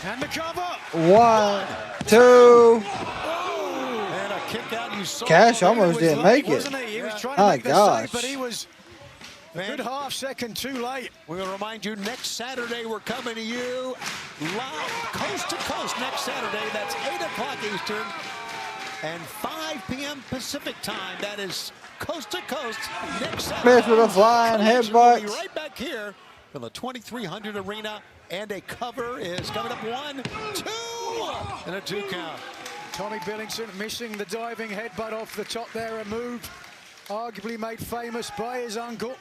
And the cover. 1, 2. And a kick out. You saw Cash almost didn't make it. He was trying My to make the gosh. save, but he was a good half second too late. We'll remind you, next Saturday we're coming to you live, coast to coast next Saturday. That's 8 o'clock Eastern and 5 p.m. Pacific time. That is coast to coast next Saturday. Smith with a flying Collision headbutt. will be right back here from the 2300 arena, and a cover is coming up. 1, 2, and a 2 count. Tommy Billington missing the diving headbutt off the top there, a move arguably made famous by his uncle.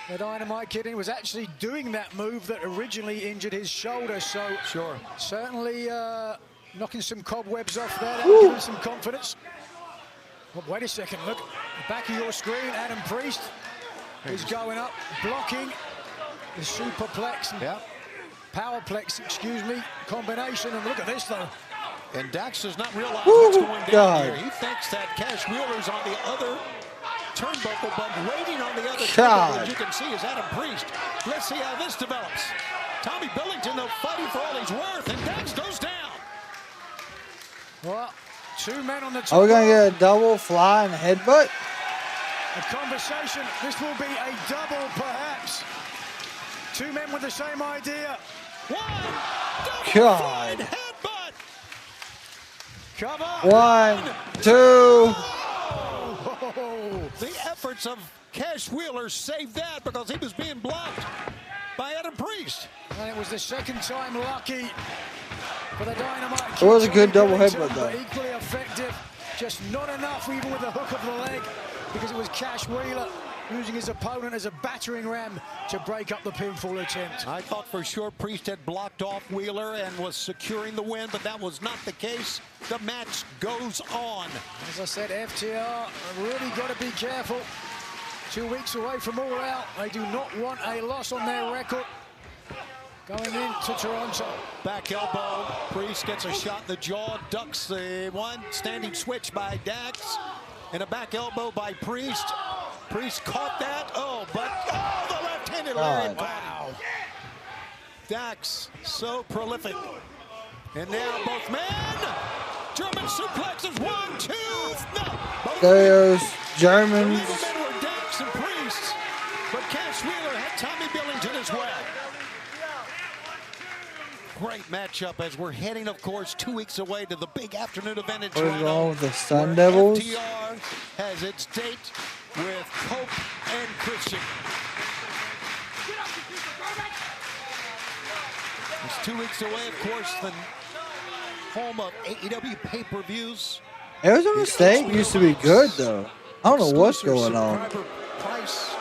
The Dynamite Kid was actually doing that move that originally injured his shoulder, so Sure. certainly knocking some cobwebs off there, that will give him some confidence. Well, wait a second, look, the back of your screen, Adam Priest is going up, blocking the superplex and powerplex, excuse me, combination. And look at this, though. And Dax does not realize what's going down here. He thinks that Cash Wheeler's on the other turnbuckle, but waiting on the other turnbuckle, as you can see, is Adam Priest. Let's see how this develops. Tommy Billington, though, fighting for all he's worth, and Dax goes down. Well, 2 men on the top. Are we going to get a double flying headbutt? A conversation. This will be a double, perhaps. 2 men with the same idea. One, double God. headbutt. Cover. 1, 2. Oh. The efforts of Cash Wheeler saved that because he was being blocked by Adam Priest. And it was the second time lucky for the Dynamite. It was a good double headbutt, though. Equally effective, just not enough even with the hook of the leg, because it was Cash Wheeler using his opponent as a battering ram to break up the pinfall attempt. I thought for sure Priest had blocked off Wheeler and was securing the win, but that was not the case. The match goes on. As I said, FTR really got to be careful. 2 weeks away from All Out. They do not want a loss on their record going into Toronto. Back elbow. Priest gets a shot in the jaw, ducks the one. Standing switch by Dax. And a back elbow by Priest. Priest caught that. Oh, but the left-handed lariat. Wow. Dax, so prolific. And now both men. German suplexes. 1, 2. No. There's Germans. The men were Dax and Priest. But Cash Wheeler had Tommy Billington as well. Great matchup as we're heading, of course, 2 weeks away to the big afternoon event in Toronto. What is wrong with the Sun Devils? FTR has its date with Cope and Christian. It's 2 weeks away, of course, the home of AEW pay-per-views. Arizona State used to be good, though. I don't know what's going on. Subscriber price.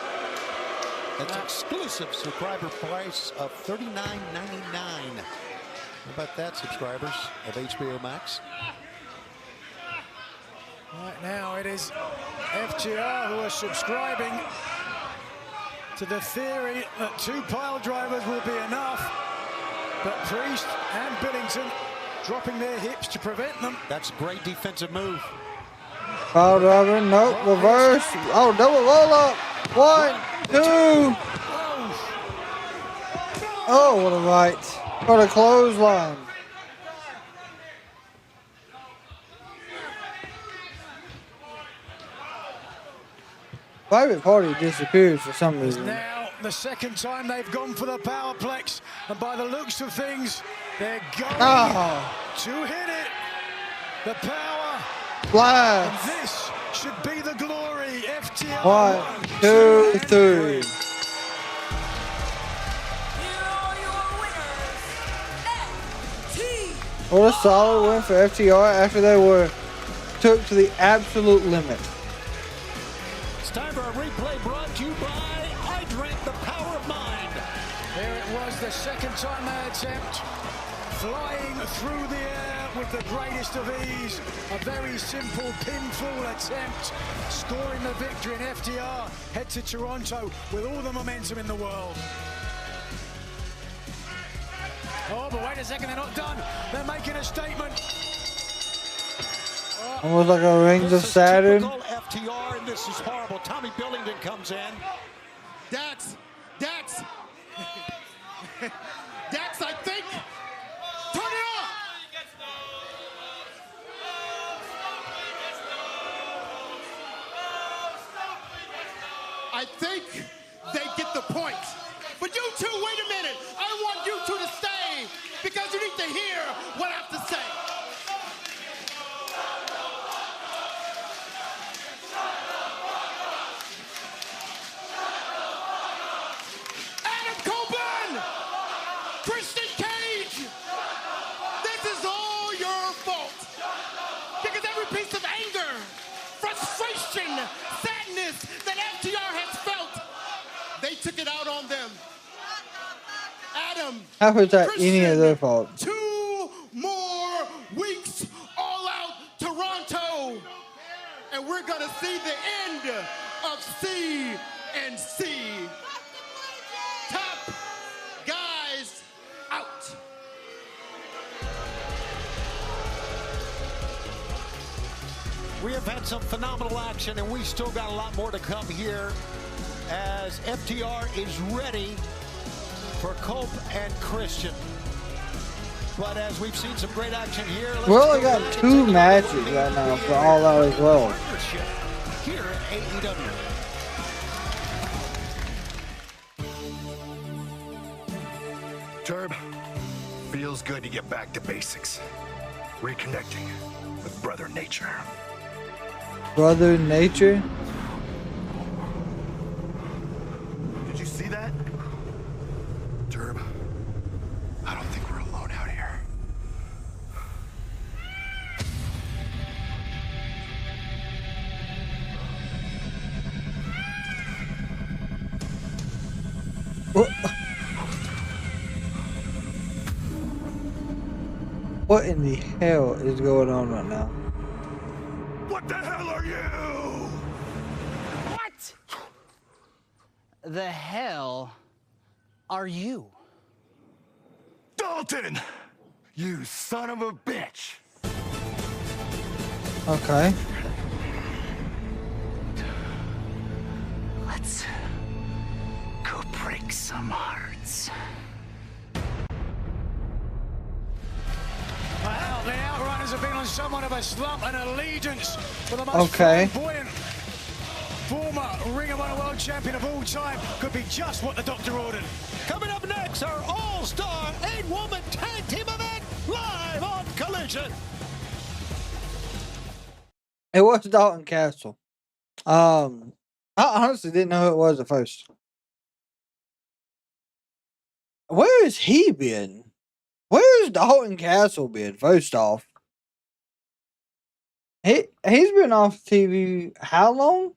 That's exclusive subscriber price of $39.99. How about that, subscribers of HBO Max? Right now it is FTR who are subscribing to the theory that 2 pile drivers will be enough, but Priest and Billington dropping their hips to prevent them. That's a great defensive move. Pile driver, nope, reverse. Oh, double roll up. 1, 2. Oh, what a right. What a clothesline. Private Party disappears for some reason. Now, the second time they've gone for the powerplex, and by the looks of things, they're going to hit it. The power. Blast. And this should be the glory. FTR. 1, 2, 3. What a solid win for FTR after they were took to the absolute limit. It's time for a replay brought to you by I Drink the Power of Mind. There it was, the second time they attempt, flying through the air with the greatest of ease. A very simple pinfall attempt, scoring the victory, and FTR head to Toronto with all the momentum in the world. Oh, but wait a second, they're not done. They're making a statement. Almost like a Rings of Saturn. FTR, and this is horrible. Tommy Billington comes in. Dax, Dax, I think. Turn it off. I think they get the point. But you two, wait a minute. I want you two to stay because you need to hear what I have to say. Adam Copeland, Christian Cage, this is all your fault. Because every piece of anger, frustration, sadness that FTR has felt, they took it out on them. Adam, how is that Christian, any of their fault? 2 more weeks, All Out Toronto. And we're going to see the end of C&C. Top guys out. We have had some phenomenal action, and we still got a lot more to come here as FTR is ready for Cope and Christian. But as we've seen some great action here, we only got 2 matches right now for All Out as well. Here at AEW. Turb, feels good to get back to basics. Reconnecting with Brother Nature. Brother Nature? Did you see that? Turb, I don't think we're alone out here. What in the hell is going on right now? What the hell are you? What the hell are you? Dalton! You son of a bitch! Okay. Let's go break some hearts. Well, the Outrunners have been on somewhat of a slump, and allegiance for the most Okay. flamboyant former Ring of Honor World Champion of all time could be just what the doctor ordered. Coming up next, our all-star 8-woman tag team event live on Collision. It was Dalton Castle. I honestly didn't know who it was at first. Where has he been? Where's Dalton Castle been? First off, he's been off TV how long?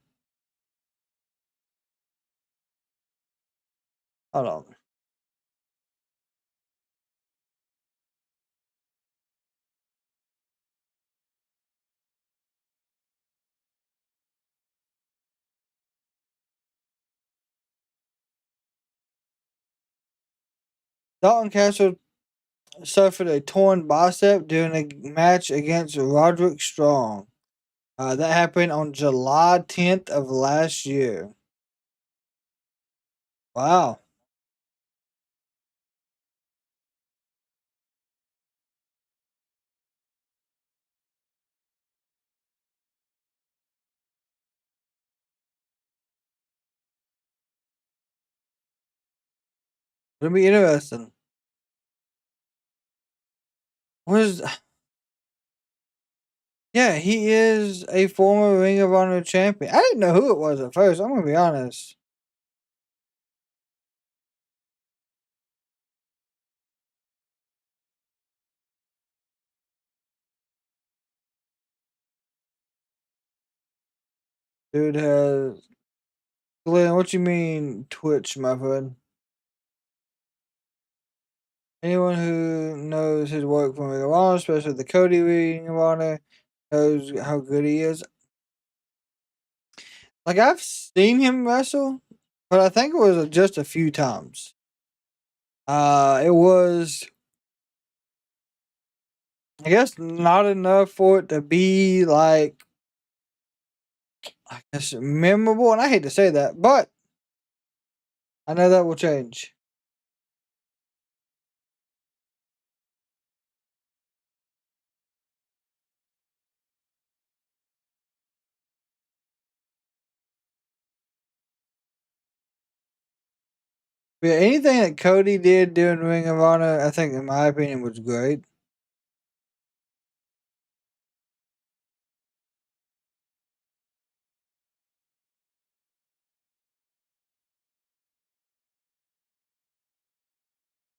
Hold on. Dalton Castle suffered a torn bicep during a match against Roderick Strong. That happened on July 10th of last year. Wow. It'll be interesting. Yeah, he is a former Ring of Honor champion. I didn't know who it was at first. I'm gonna be honest. Dude has Glenn. What you mean Twitch, my friend? Anyone who knows his work from Ring of Honor, especially the Cody Ring of Honor, knows how good he is. Like, I've seen him wrestle, but I think it was just a few times. It was, I guess, not enough for it to be, like, I guess, memorable. And I hate to say that, but I know that will change. But yeah, anything that Cody did during Ring of Honor, I think, in my opinion, was great.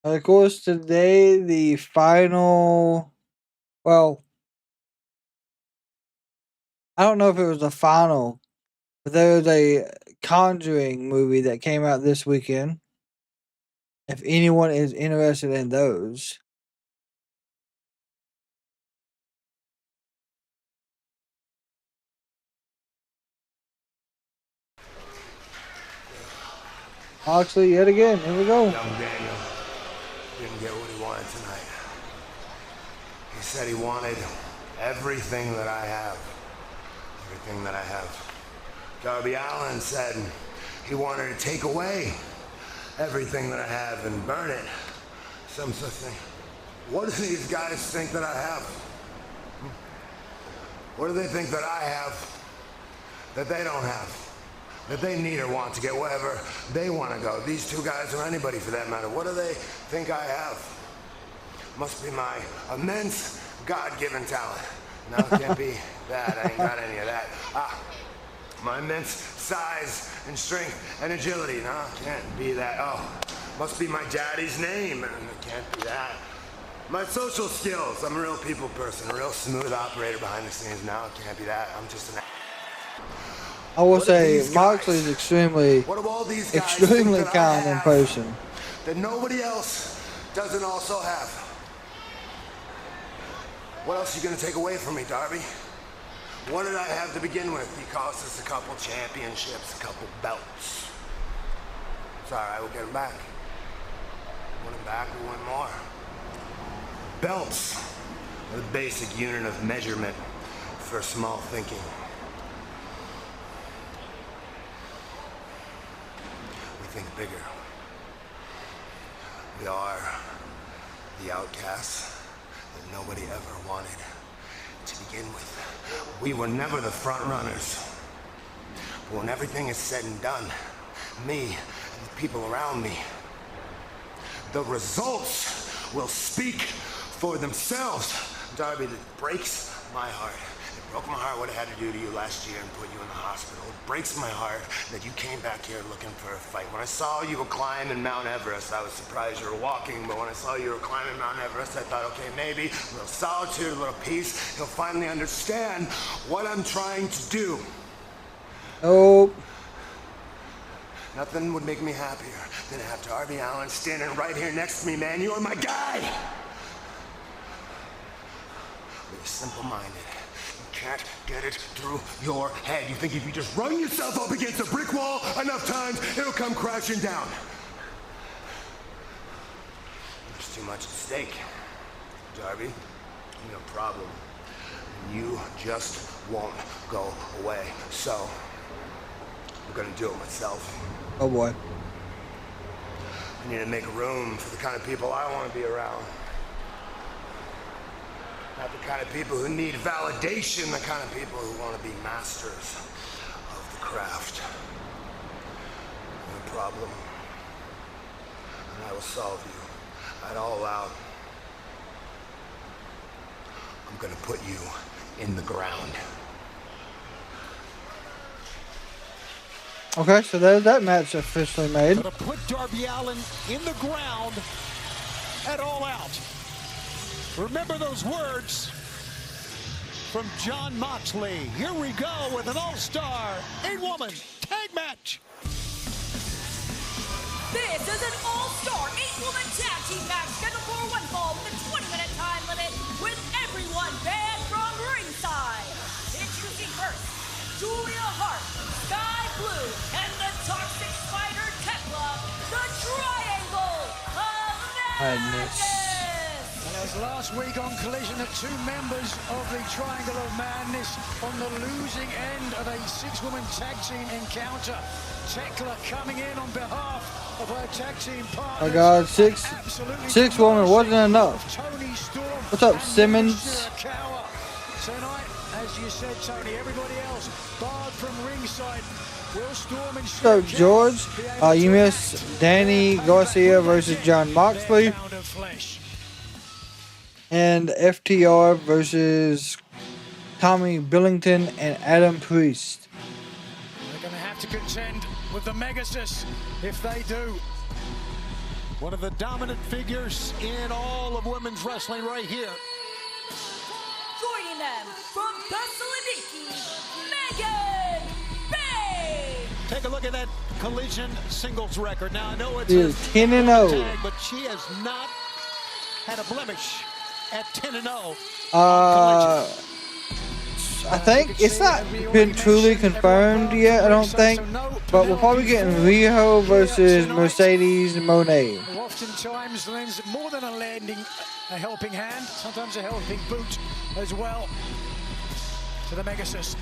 Of course, today, the final, well, I don't know if it was the final, but there was a Conjuring movie that came out this weekend. If anyone is interested in those. Moxley yet again. Here we go. Young Daniel didn't get what he wanted tonight. He said he wanted everything that I have. Everything that I have. Darby Allin said he wanted to take away everything that I have and burn it. Some such thing. What do these guys think that I have? What do they think that I have that they don't have? That they need or want to get wherever they want to go? These two guys, or anybody for that matter, what do they think I have? Must be my immense God-given talent. No, it can't be that. I ain't got any of that. My immense size and strength and agility. No, can't be that. Oh, must be my daddy's name. It can't be that. My social skills. I'm a real people person, a real smooth operator behind the scenes. No, it can't be that. I'm just an... I will say Moxley is extremely calm in person. That nobody else doesn't also have. What else are you going to take away from me, Darby? What did I have to begin with? He cost us a couple championships, a couple belts. It's all right, we'll get them back. We want them back, we want more. Belts are the basic unit of measurement for small thinking. We think bigger. We are the outcasts that nobody ever wanted to begin with. We were never the front runners. But when everything is said and done, me and the people around me, the results will speak for themselves. Darby, that breaks my heart. It broke my heart what I had to do to you last year and put you in the hospital. It breaks my heart that you came back here looking for a fight. When I saw you were climbing Mount Everest, I was surprised you were walking, but when I saw you were climbing Mount Everest, I thought, okay, maybe a little solitude, a little peace, he'll finally understand what I'm trying to do. Oh. Nothing would make me happier than to have Darby Allin standing right here next to me, man. You're my guy. But you're simple-minded. You can't get it through your head. You think if you just run yourself up against a brick wall enough times, it'll come crashing down. There's too much at stake. Darby, you have a problem. You just won't go away. So, I'm gonna do it myself. Oh boy. I need to make room for the kind of people I want to be around. Not the kind of people who need validation, the kind of people who want to be masters of the craft. No problem. And I will solve you. I'd all out. I'm gonna put you in the ground. Okay, so there's that match officially made. Gonna put Darby Allin in the ground at All Out. Remember those words from Jon Moxley. Here we go with an all-star 8-woman tag match. This is an all-star 8-woman tag team match scheduled for one fall with a 20-minute time limit with everyone banned from ringside. Introducing first, Julia Hart, Sky Blue, and the Toxic Spider Tekla, the Triangle of Madness. And as last week on Collision, the two members of the Triangle of Madness on the losing end of a 6-woman tag team encounter. Tekla coming in on behalf of her tag team partners. Oh God, six women wasn't enough. What's up, Simmons? Shirakawa. Tonight, as you said, Tony, everybody else barred from ringside. Will Storm and What's up, George? You missed Danny Garcia versus Jon Moxley. And FTR versus Tommy Billington and Adam Priest. They're going to have to contend with the Megasis if they do. One of the dominant figures in all of women's wrestling right here. Joining them from Thessaloniki, Megan Bayne. Take a look at that Collision singles record. Now I know it's She is 10-0. but she has not had a blemish at 10-0. I think it's not been truly confirmed yet, I don't think. But we're probably getting Riho versus Mercedes Moné. Oftentimes lends more than a helping hand, sometimes a helping boot as well to the Megasus.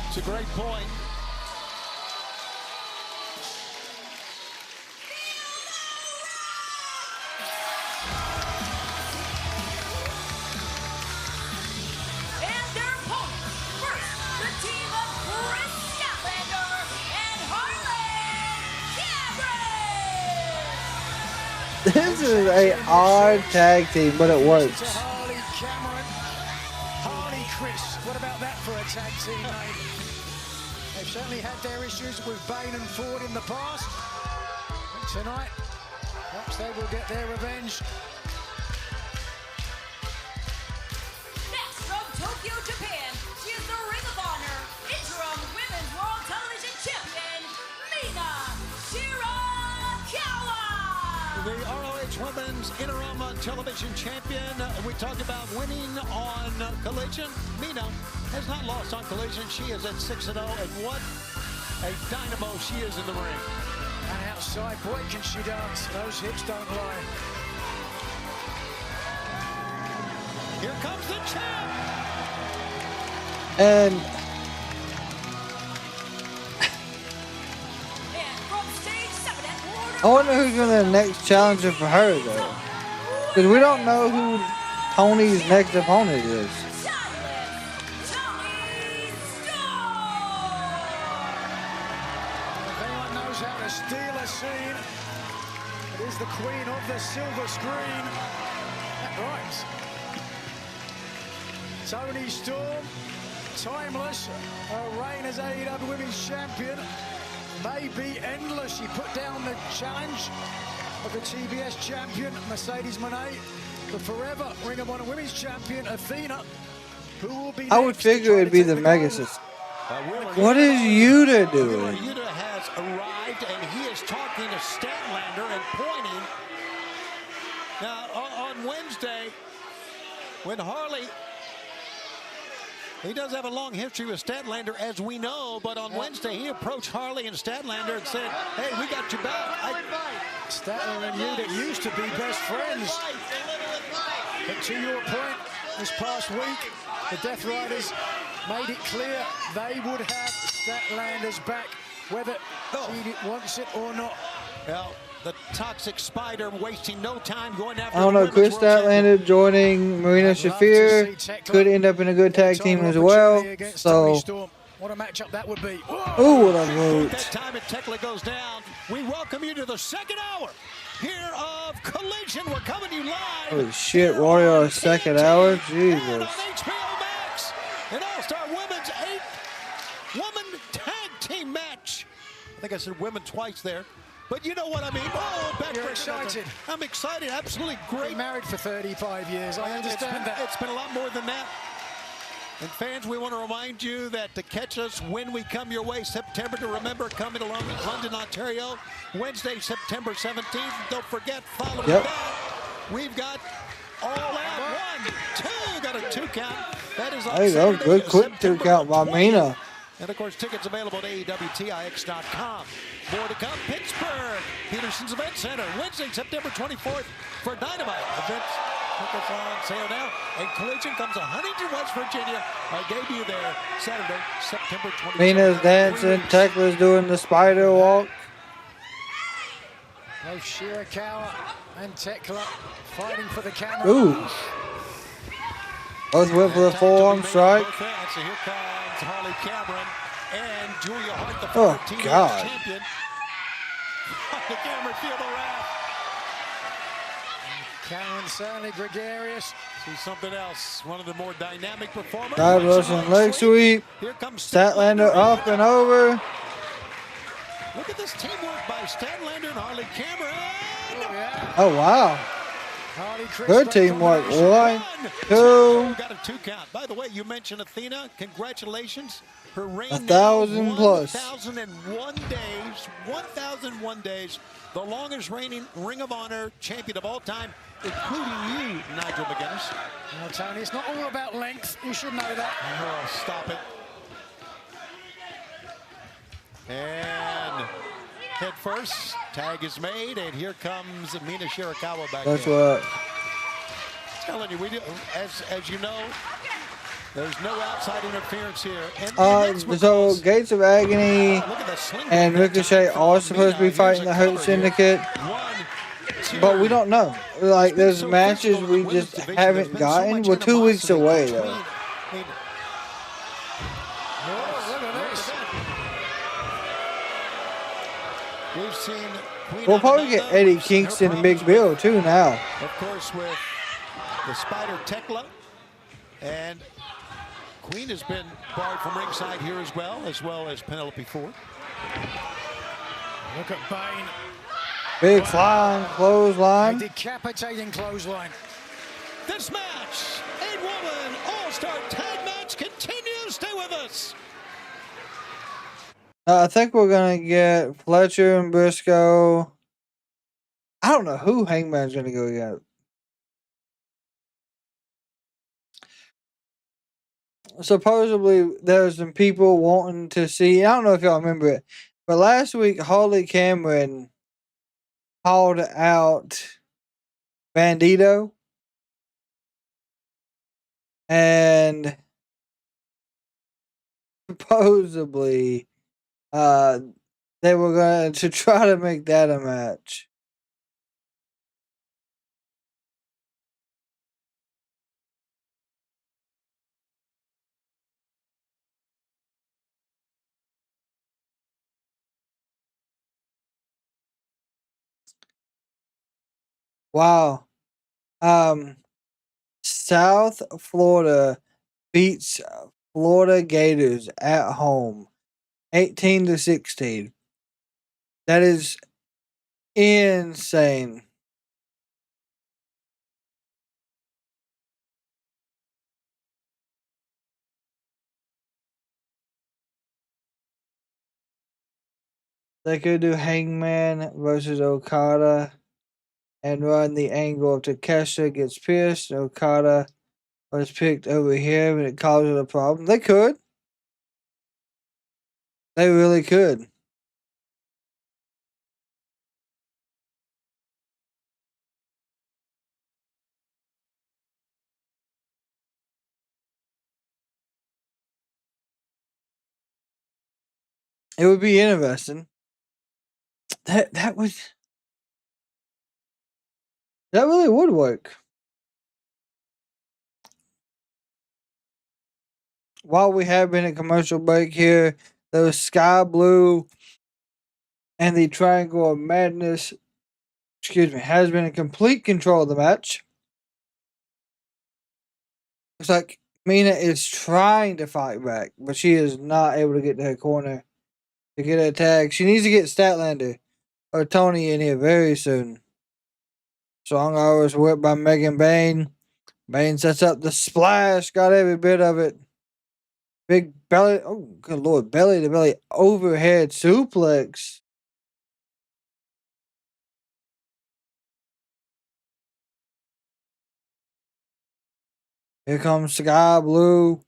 It's a great point. And their opponents, first, the team of Kris Statlander and Harley. This is a odd tag team, but it works. Harley, Cameron, Harley, Kris. What about that for a tag team name? They've certainly had their issues with Bayne and Ford in the past. And tonight, perhaps they will get their revenge. Next from Tokyo, Japan, she is the Ring of Honor Interim Women's World Television Champion, Mina Shirakawa. The ROH Women's Interim Television Champion. We talked about winning on Collision. Mina has not lost on Collision. She is at 6-0, and what a dynamo she is in the ring. And outside, boy, can she dance. Those hips don't lie. Here comes the champ. And And from stage 7 at Warner I wonder who's going to be the next challenger for her, though. Because we don't know who Toni's next opponent is. If anyone knows how to steal a scene, it is the queen of the silver screen. That rhymes. Toni Storm, timeless. Her reign as AEW Women's Champion may be endless. She put down the challenge of the TBS champion, Mercedes Moné, the forever Ring of Honor Women's Champion, Athena, who will be I would figure it'd be the Megasus. What is Yuta doing? Yuta has arrived, and he is talking to Statlander and pointing. Now, on Wednesday, when Harley, he does have a long history with Statlander, as we know, but on Wednesday, he approached Harley and Statlander and said, hey, we got your back. Statler and Yuta used to be best friends. But to your point, this past week, the Death Riders made it clear they would have Statlander's back, whether he wants it or not. Well, the Toxic Spider wasting no time going after I don't know, Kris Statlander joining Marina Shafir could end up in a good tag team as well. So, what a matchup that would be. ooh, what a move. That time and Tekla goes down. We welcome you to the second hour here of Collision. We're coming to you live. Holy shit, Warrior, second hour? Jesus. On HBO Max, an All-Star Women's 8-woman tag team match. I think I said women twice there. But you know what I mean. Oh, You're excited. I'm excited. Absolutely great. Been married for 35 years. I understand that. It's been a lot more than that. And fans, we want to remind you that to catch us when we come your way, September to remember, coming along in London, Ontario, Wednesday, September 17th. Don't forget, follow that. We've got All Out 1, 2, got a 2 count. That is on There you go, Saturday, good quick 2 September count by 20th. Mina. And of course, tickets available at AEWTIX.com. More to come. Pittsburgh, Peterson's Event Center, Wednesday, September 24th for Dynamite. Events tickets on sale now. And Collision comes to Huntington, West Virginia. Our debut there, Saturday, September 24th. Mina's dancing, Tekla's doing the spider walk. Both Shirakawa and Tekla fighting for the camera. Ooh. Both went for the forearm strike. So here comes Harley Cameron and Julia Hart, the Oh, TBS God. champion. The Cameron feel the wrath. Cameron certainly gregarious. See something else. One of the more dynamic performers. Side Russian leg sweep. Here comes Statlander up and over. Look at this teamwork by Statlander and Harley Cameron. Oh, wow. Harley, Kris, Good teamwork. 1, 2. Got a 2 count. By the way, you mentioned Athena. Congratulations. Her reign 1,000 plus. 1,001 days. 1,001 days. The longest reigning Ring of Honor champion of all time. including you, Nigel McGuinness. Well, Tony, it's not all about length. You should know that. Oh, stop it. And head first, tag is made, and here comes Mina Shirakawa back That's in. what. Telling you, we do, as you know, there's no outside interference here. So Gates of Agony and Ricochet are supposed to be fighting the Hurt Syndicate, but we don't know. Like, there's matches we just haven't gotten. We're 2 weeks away, though. We've seen We'll probably get Eddie Kingston and Big Bill, too, now. Of course, with the Spider Tekla, and Queen has been barred from ringside here as well as Penelope Ford. Look at Bayne. Big flying clothesline. A decapitating clothesline. This match, 8-woman all-star tag match continues. Stay with us. I think we're going to get Fletcher and Briscoe. I don't know who Hangman's going to go get. Supposedly, there's some people wanting to see. I don't know if y'all remember it, but last week, Harley Cameron called out Bandito. And supposedly, they were going to try to make that a match. Wow. South Florida beats Florida Gators at home 18-16. That is insane. They could do Hangman versus Okada and run the angle of Takeshita gets pierced. Okada was picked over here and it causes a problem. They could. They really could. It would be interesting. That really would work. While we have been in commercial break here, the Sky Blue and the Triangle of Madness, has been in complete control of the match. It's like Mina is trying to fight back, but she is not able to get to her corner to get a tag. She needs to get Statlander or Toni in here very soon. Strong Arrows whipped by Megan Bayne. Bayne sets up the splash, got every bit of it. Big belly, oh good lord, belly to belly overhead suplex. Here comes Sky Blue.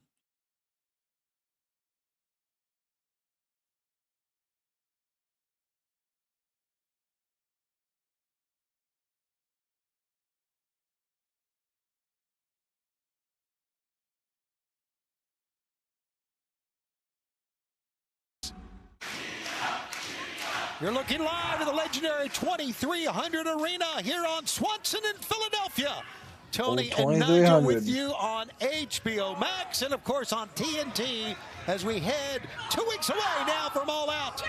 You're looking live at the legendary 2300 Arena here on Swanson in Philadelphia. Toni and Nigel with you on HBO Max and, of course, on TNT as we head 2 weeks away now from All Out.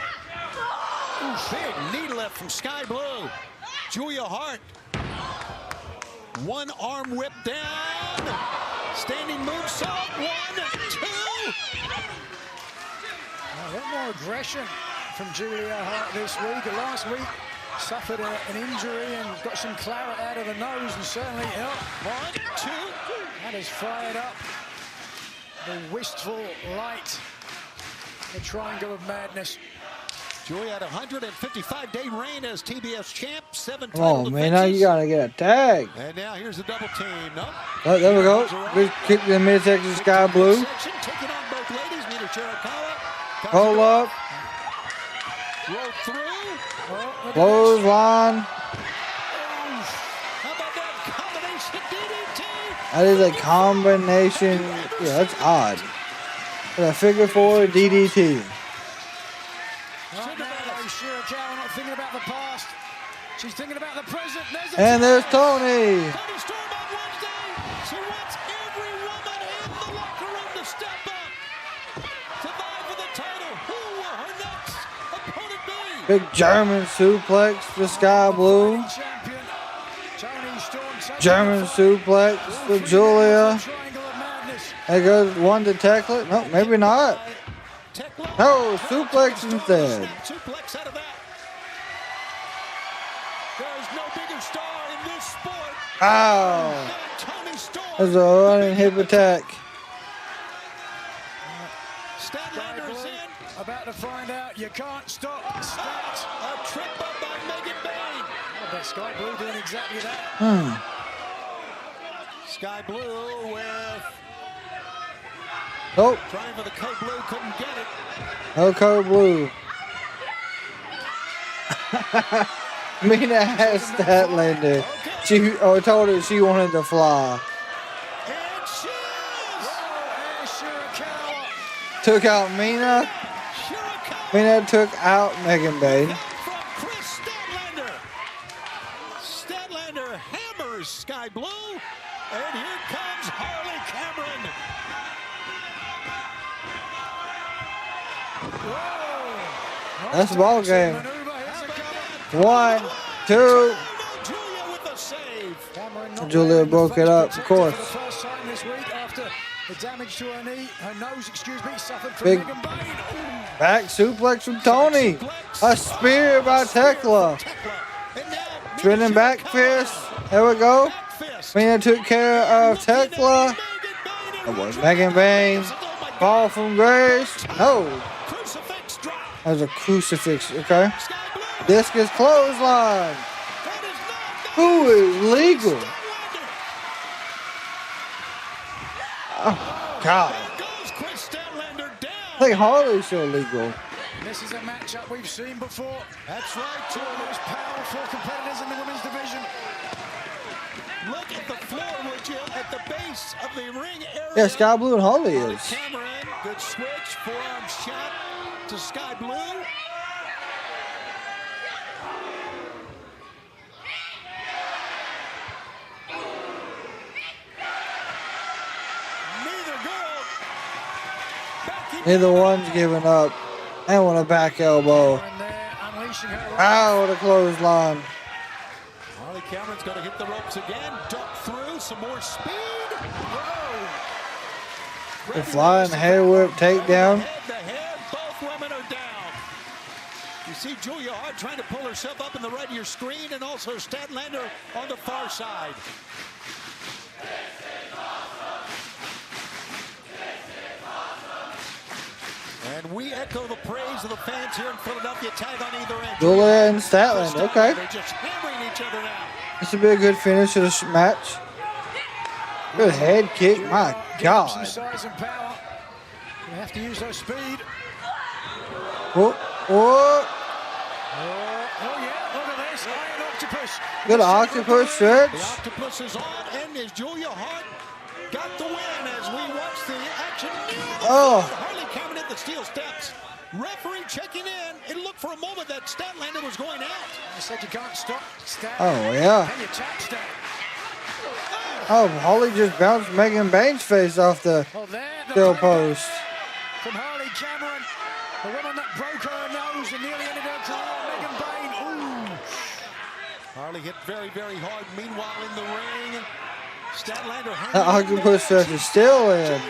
Ooh, big knee lift from Sky Blue. Julia Hart. One arm whip down. Standing moonsault. 1, 2. A lot more aggression from Julia Hart this week. Last week suffered an injury and got some claret out of the nose and certainly helped. 1, 2. That has fired up the wistful light, the Triangle of Madness. Julia had a 155-day reign as TBS champ, 7 Come title on, man. Now you got to get a tag. And now here's the double team. Nope. Oh, there we go. Big kick to the midsection sky blue. Taking on both ladies, Mina Shirakawa. Hold up. Roll through. Clothesline. How about that combination DDT? That is a combination. Yeah, that's odd. With a figure 4 DDT. Right now, Shirakawa not thinking about the past. She's thinking about the present. And there's Toni. Toni Storm on Wednesday. She wants every woman in the locker room to step up. To vie for the title. Who will her next opponent be? Big German suplex for Sky Blue. German suplex for Julia. There goes one to Tekla. No, maybe not. No, suplex instead. Suplex out of that. There's no bigger star in this sport. Ow. Toni Storm. There's a running hip attack. Statlander is in. About to find out. You can't stop. Stat. A trip up by Megan Bayne. I bet Sky Blue doing exactly that. Sky Blue with Nope. trying for the code blue, couldn't get it. No code blue. Mina has Statlander. She told her she wanted to fly. And she is. Shirakawa. Took out Mina. Shirakawa Mina took out Megan Bayne. from Kris Statlander. Statlander hammers Sky Blue. And here comes Harley Cameron. That's the ball game. 1, 2. Julia with the save. Julia broke it up, of course. For the first time this week after the damage to her knee, her nose, suffered from Big Megan Bayne. back suplex from Toni. A spear by Tekla. And now Spinning back fist. There we go. fist. Mina took care of Tekla. That was Megan Bayne. Fall from grace. No. Crucifix drop. That was a crucifix. Okay. Discus clothesline. Who is legal? Oh, God. Goes Kris Statlander I down. think Harley's still legal. This is a matchup we've seen before. That's right, Two of the most powerful competitors in the women's division. Look at the floor, would you? At the base of the ring area. Yeah, Sky Blue and Harley is. Cameron, good switch, forearm shot to Sky Blue. Neither girl backing Neither one's giving up. And with a back elbow. And they're unleashing her. Ow, with a clothesline. Harley Cameron's going to hit the ropes again. Duck through, some more speed. Whoa. The flying hair whip takedown. Head to head, both women are down. You see Julia Hart trying to pull herself up in the right of your screen, and also Statlander on the far side. And we echo the praise of the fans here in Philadelphia. Tag on either end. Julia and Statlander. Okay. They're just hammering each other now. This would be a good finish to this match. Good head kick. My Some God. size and power. You have to use her speed. Whoa, whoa. Oh yeah, look at this. Iron Octopus. Good octopus stretch. The octopus is on, and is Julia Hart got the win as we watch the action. Oh. Harley Cameron at the steel steps. Referee checking in. It looked for a moment that Statlander was going out. I said you can't stop. Stat. Oh, yeah. Can you tap Stat? Oh, Harley just bounced Megan Bayne's face off the Oh, there. The steel playback post. from Harley Cameron. The woman that broke her nose and nearly ended her career, Megan Bayne. Ooh. Harley hit very, very hard. Meanwhile, in the ring, Statlander. That octopus stretch is still in.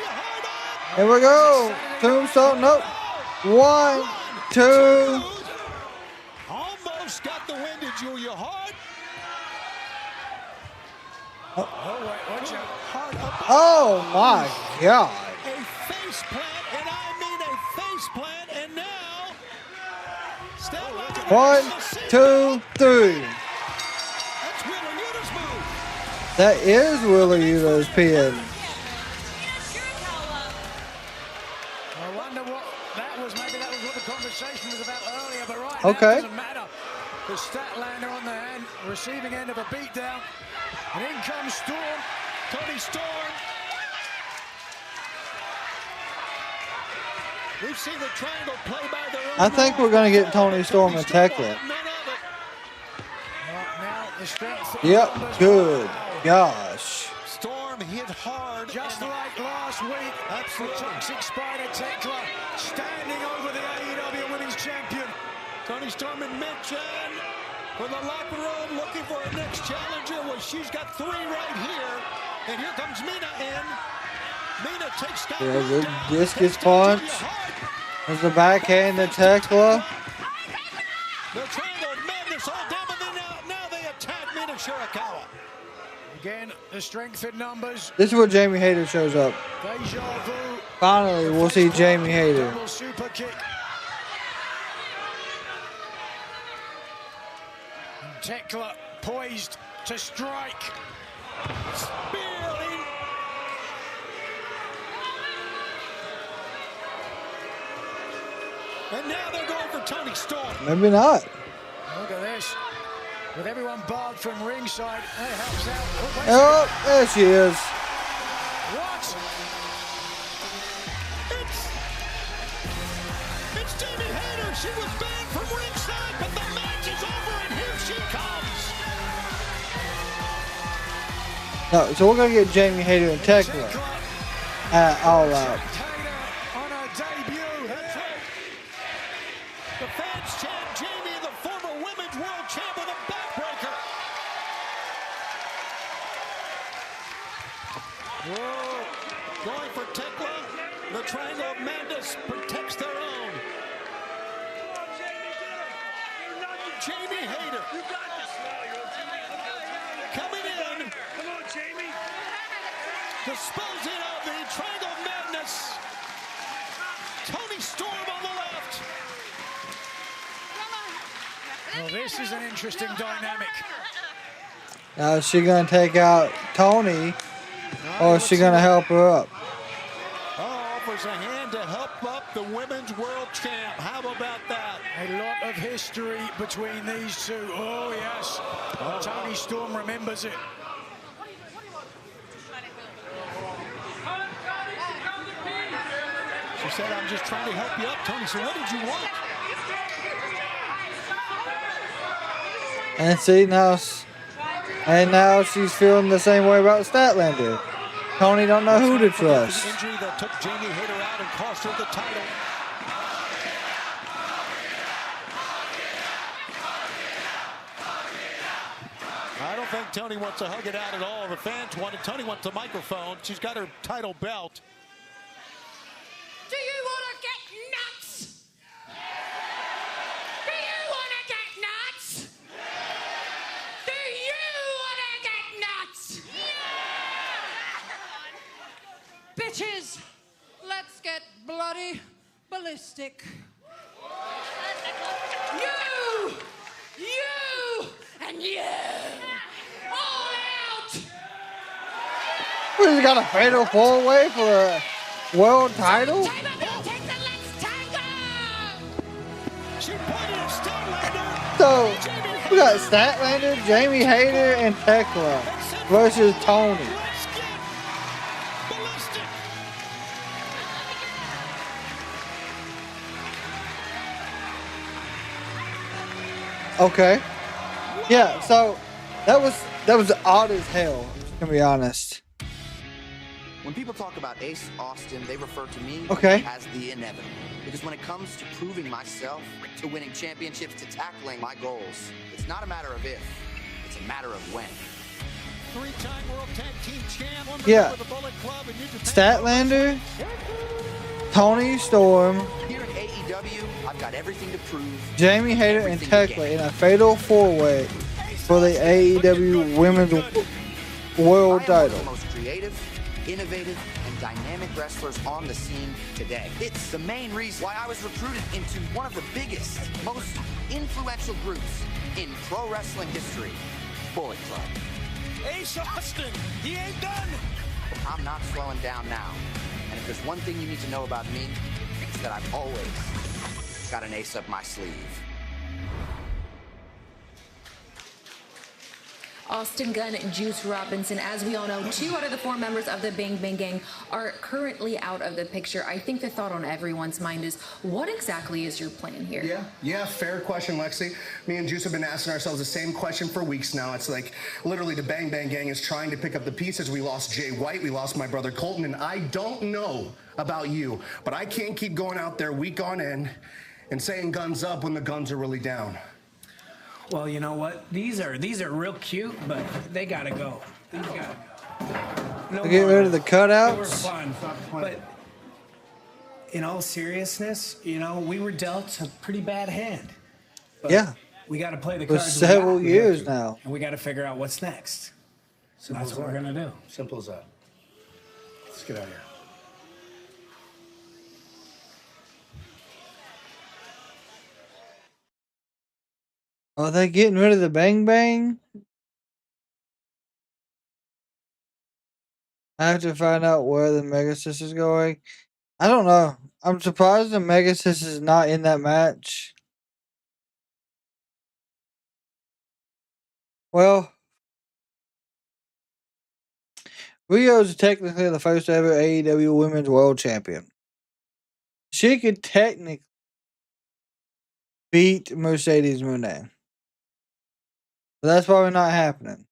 Here we go. Tombstone. Nope. 1, 2. Almost got the win to Julia Hart. Oh, wait, watch out. Hart up. Oh, my God. A face plant, and I mean a face plant, and now 1, 2, 3. That's Wheeler Yuta's move. That is Wheeler Yuta's pin. I wonder what that was. Maybe that was what the conversation was about earlier, but right Okay. now it doesn't matter. The Statlander on the hand, receiving end of a beatdown. And in comes Storm. Toni Storm. We've seen the triangle play by their own. I think we're going to get Toni Storm and Tekla. Now the strength. Yep, good. Gosh. Storm hit hard. Just like last week. Absolutely. The toxic Spider Tekla standing over the AEW Women's Champion. Toni Storm and mention for the locker room looking for a next challenger. Well, she's got 3 right here. And here comes Mina in. Mina takes down. Yeah, good discus punch. There's the backhand to Tekla. The triangle of madness all down, but then now they attack Mina Shirakawa. Again, the strength in numbers. This is where Jamie Hayter shows up. Deja vu. Finally, we'll see Jamie Hayter. Double super kick. And Tekla poised to strike. Spearing. And now they're going for Toni Storm. Maybe not. Look at this. With everyone barred from ringside, that helps out. Oh, there she is. What? It's Jamie Hayter. She was banned from ringside, but the match is over, and here she comes. No, so we're going to get Jamie Hayter and Tekla at All Out. On her debut. That's right. The fans chant Jamie, the former women's world champ, with a backbreaker. Whoa. Going for Tekla. The Triangle of Madness protects their own. Jamie Hayter. Coming in. Come on, Jamie. Disposing of the Triangle of Madness. Toni Storm on the left. Well, this is an interesting dynamic. Now, is she going to take out Toni, or is she going to help her up? Offers a hand to help up the women's world champ. How about that? A lot of history between these two. Oh, yes. Toni Storm remembers it. She said, I'm just trying to help you up, Toni. So what did you want? And see, now she's feeling the same way about Statlander. Toni don't know who to trust. The injury that took Jamie Hayter out and cost her the title. I don't think Toni wants to hug it out at all. The fans want it. Toni wants the microphone. She's got her title belt. Do you want to get nuts? Do you want to get nuts? Do you want to get nuts? Yeah! Bitches, let's get bloody ballistic. You, and you. All out! We got a fatal 4-way for the world title? So, we got Statlander, Jamie Hayter, and Tekla versus Toni. Okay. Yeah, so that was odd as hell, to be honest. When people talk about Ace Austin, they refer to me as the inevitable. Because when it comes to proving myself, to winning championships, to tackling my goals, it's not a matter of if, it's a matter of when. Three-time World Tag Team Champ. Yeah. Statlander, Toni Storm, Here at AEW, I've got everything to prove. Jamie Hayter, and Tekla in a fatal 4-way for the AEW Women's World title. The most creative, innovative, and dynamic wrestlers on the scene today. It's the main reason why I was recruited into one of the biggest, most influential groups in pro wrestling history. Bullet Club. Ace Austin, he ain't done. I'm not slowing down now. And if there's one thing you need to know about me, it's that I've always got an ace up my sleeve. Austin Gunn and Juice Robinson, as we all know, 2 out of the 4 members of the Bang Bang Gang are currently out of the picture. I think the thought on everyone's mind is, what exactly is your plan here? Yeah, fair question, Lexi. Me and Juice have been asking ourselves the same question for weeks now. It's like, literally, the Bang Bang Gang is trying to pick up the pieces. We lost Jay White, we lost my brother Colton, and I don't know about you, but I can't keep going out there week on end and saying guns up when the guns are really down. Well, you know what? These are real cute, but they gotta go. These gotta go. No Get rid of the cutouts. They were fun, but in all seriousness, you know, we were dealt a pretty bad hand. But yeah. We got to play the For cards several years now. And we got to figure out what's next. So that's what we're gonna do. Simple as that. Let's get out of here. Are they getting rid of the Bang Bang? I have to find out where the Megasis is going. I don't know. I'm surprised the Megasis is not in that match. Well, Rio's technically the first ever AEW Women's World Champion. She could technically beat Mercedes Moné. But that's probably not happening.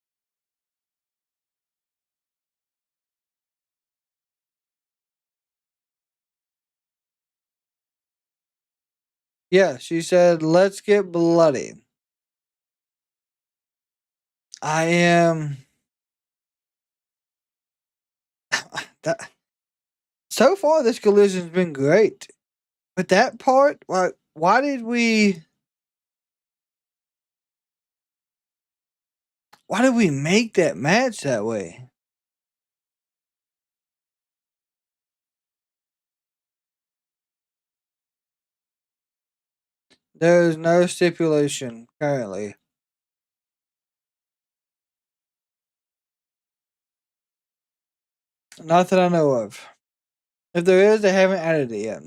Yeah, she said, let's get bloody. I am... So far, this collision's been great. But that part, like, why did we make that match that way? There is no stipulation currently. Not that I know of. If there is, they haven't added it yet.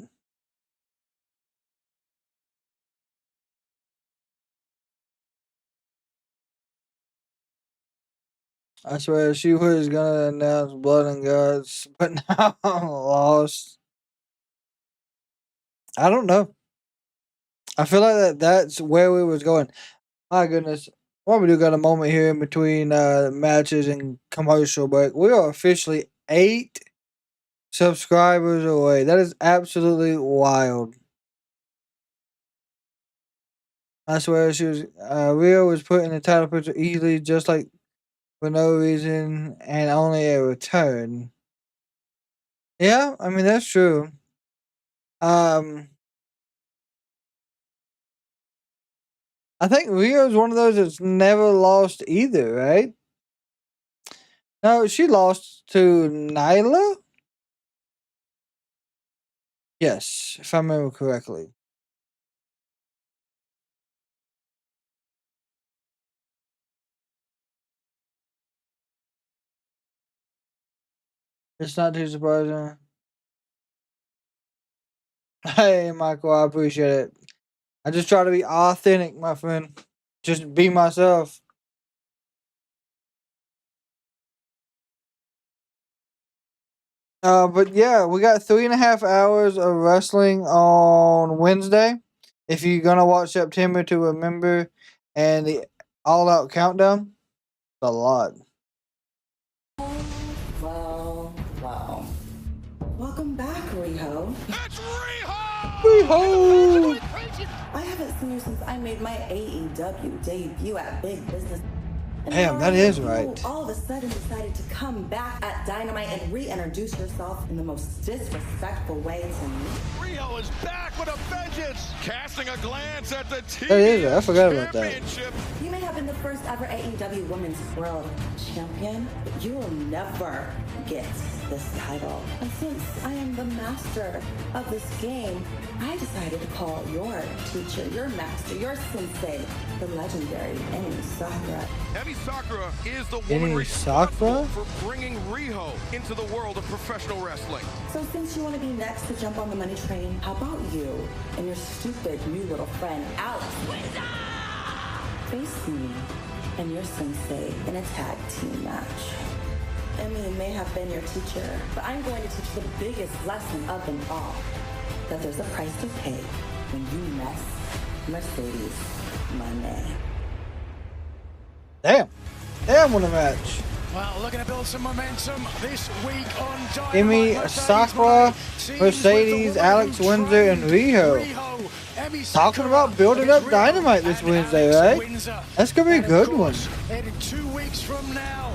I swear she was gonna announce Blood and Guts, but now I'm lost. I don't know. I feel like that's where we was going. My goodness. Well, we do got a moment here in between matches and commercial break. We are officially 8 subscribers away. That is absolutely wild. I swear she was Rio was put in the title picture easily, just like for no reason and only a return. Yeah, I mean that's true. I think Rio's one of those that's never lost either, right? No, she lost to Nyla? Yes, if I remember correctly. It's not too surprising. Hey, Michael, I appreciate it. I just try to be authentic, my friend. Just be myself. But yeah, we got 3.5 hours of wrestling on Wednesday. If you're gonna watch September to remember, and the All Out Countdown, it's a lot. Well. Welcome back, Riho. It's Riho! Riho! I haven't seen you since I made my AEW debut at Big Business. And Damn, that is right. You all of a sudden decided to come back at Dynamite and reintroduce yourself in the most disrespectful way to me. Riho is back with a vengeance, casting a glance at the TV That is right. I forgot about that. You may have been the first ever AEW Women's World Champion, but you will never get this title. And since I am the master of this game, I decided to call your teacher, your master, your sensei, the legendary Emi Sakura. Emi Sakura is the woman responsible for bringing Riho into the world of professional wrestling. So since you want to be next to jump on the money train, how about you and your stupid new little friend, Alex? Face me and your sensei in a tag team match. Emi may have been your teacher, but I'm going to teach the biggest lesson of them all. That there's a price to pay when you mess Mercedes money. Damn, what a match. Well, looking to build some momentum this week on Dynamite. Emi Sakura, Mercedes, Alex Windsor, and Riho. Talking about building up Dynamite this Wednesday, right? That's going to be a good one. And in 2 weeks from now,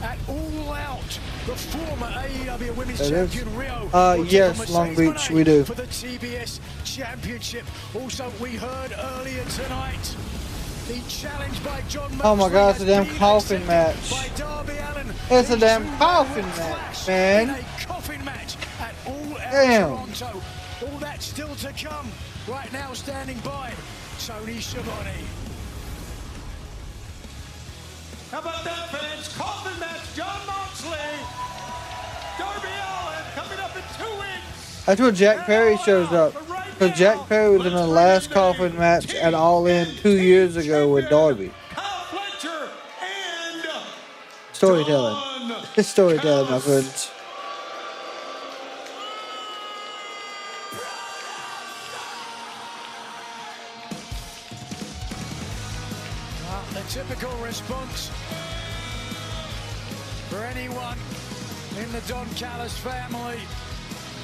at All Out, the former AEW Women's Champion Riho. Yes, Long Beach, we do. For the TBS Championship. Also, we heard earlier tonight the challenge by Jon Moxley. Oh my God, it's a damn coffin match. It's a damn coffin match, man. A coffin match at All Out Toronto. All that still to come. Right now, standing by, Toni Schiavone. How about that, fans? Coffin match, Jon Moxley, Darby Allin, coming up in 2 weeks. That's when Jack Perry shows up. Because Jack Perry was in the last coffin match at All In 2 years ago with Darby. Fletcher and Storytelling. It's storytelling, my friends. The typical response for anyone in the Don Callis family,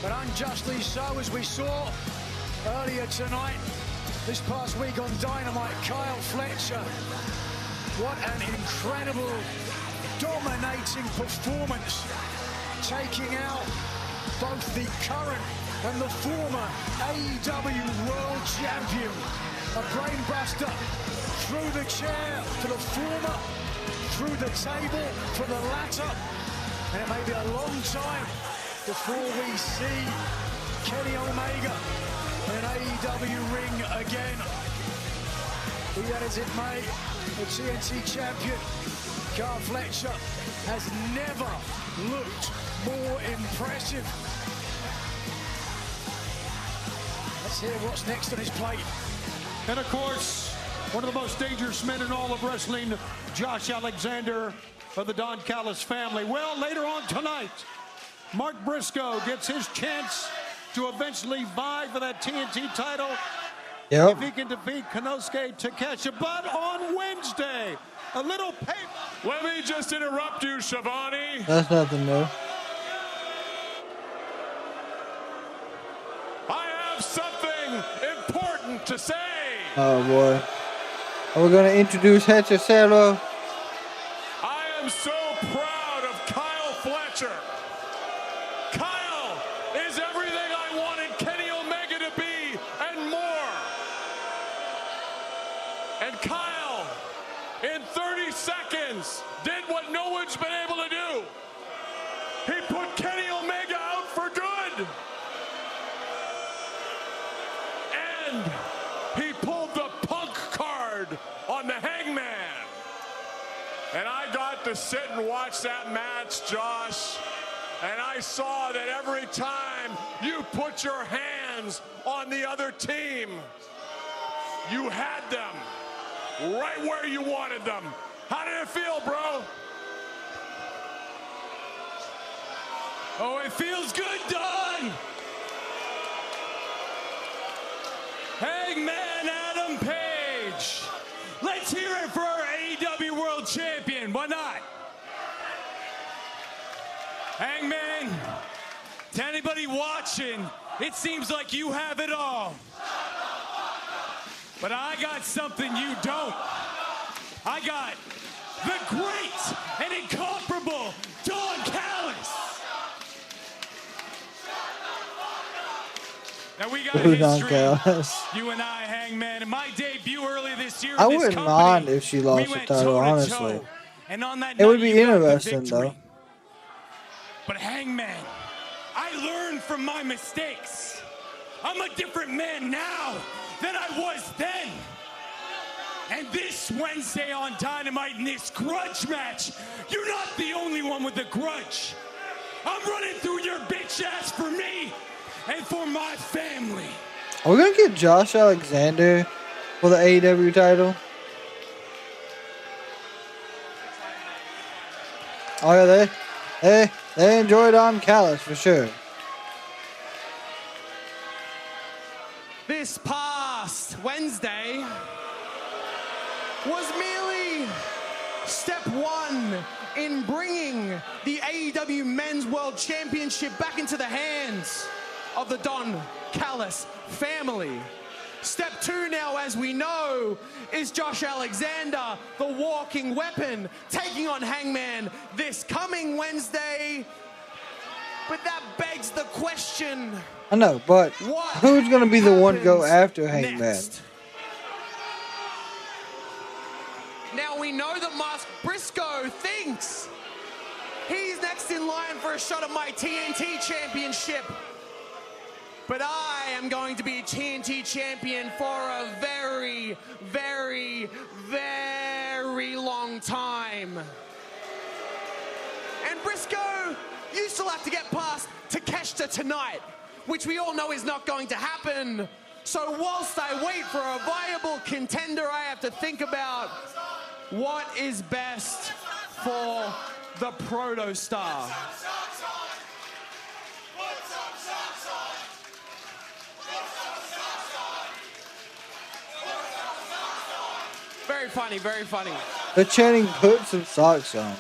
but unjustly so, as we saw earlier tonight, this past week on Dynamite. Kyle Fletcher, what an incredible, dominating performance, taking out both the current and the former AEW World Champion. A brainbuster through the chair for the former, through the table for the latter, and it may be a long time before we see Kenny Omega in an AEW ring again. Be that as it may, the TNT champion, Kyle Fletcher, has never looked more impressive. Let's hear what's next on his plate. And of course, one of the most dangerous men in all of wrestling, Josh Alexander of the Don Callis family. Well, later on tonight, Mark Briscoe gets his chance to eventually vie for that TNT title. Yep. If he can defeat Konosuke Takeshita. But on Wednesday, a little paper. Let me just interrupt you, Schiavone. That's nothing new. I have something important to say. Oh boy. Are we going to introduce Hechicero? I am so proud of Kyle Fletcher. Kyle is everything I wanted Kenny Omega to be and more. And Kyle, in 30 seconds, did what no one's been able to do. He put Kenny Omega out for good. And he pulled the Punk card on the Hangman. And I got to sit and watch that match, Josh. And I saw that every time you put your hands on the other team, you had them right where you wanted them. How did it feel, bro? Oh, it feels good, Don. Hangman Adam Page. Let's hear it for our AEW World Champion. Why not? Hangman, to anybody watching, it seems like you have it all. But I got something you don't. I got the great and incomparable Don Callis. Now we got a history, you and I, Hangman, and my debut earlier this year. I wouldn't mind if she lost the title, honestly. And on that it would be interesting, though. But Hangman, I learned from my mistakes. I'm a different man now than I was then. And this Wednesday on Dynamite in this grudge match, you're not the only one with a grudge. I'm running through your bitch ass for me and for my family. Are we going to get Josh Alexander for the AEW title? Oh yeah, they enjoyed on Callis for sure. This past Wednesday was merely step one in bringing the AEW Men's World Championship back into the hands of the Don Callis family. Step two now, as we know, is Josh Alexander, the walking weapon, taking on Hangman this coming Wednesday. But that begs the question. I know, but who's going to be the one to go after Hangman? Next? Now we know that Briscoe thinks he's next in line for a shot at my TNT championship. But I am going to be TNT champion for a very, very, very long time. And Briscoe, you still have to get past Takeshita tonight, which we all know is not going to happen. So whilst I wait for a viable contender, I have to think about what is best for the Protostar. Very funny, very funny. They're chanting, put some socks on.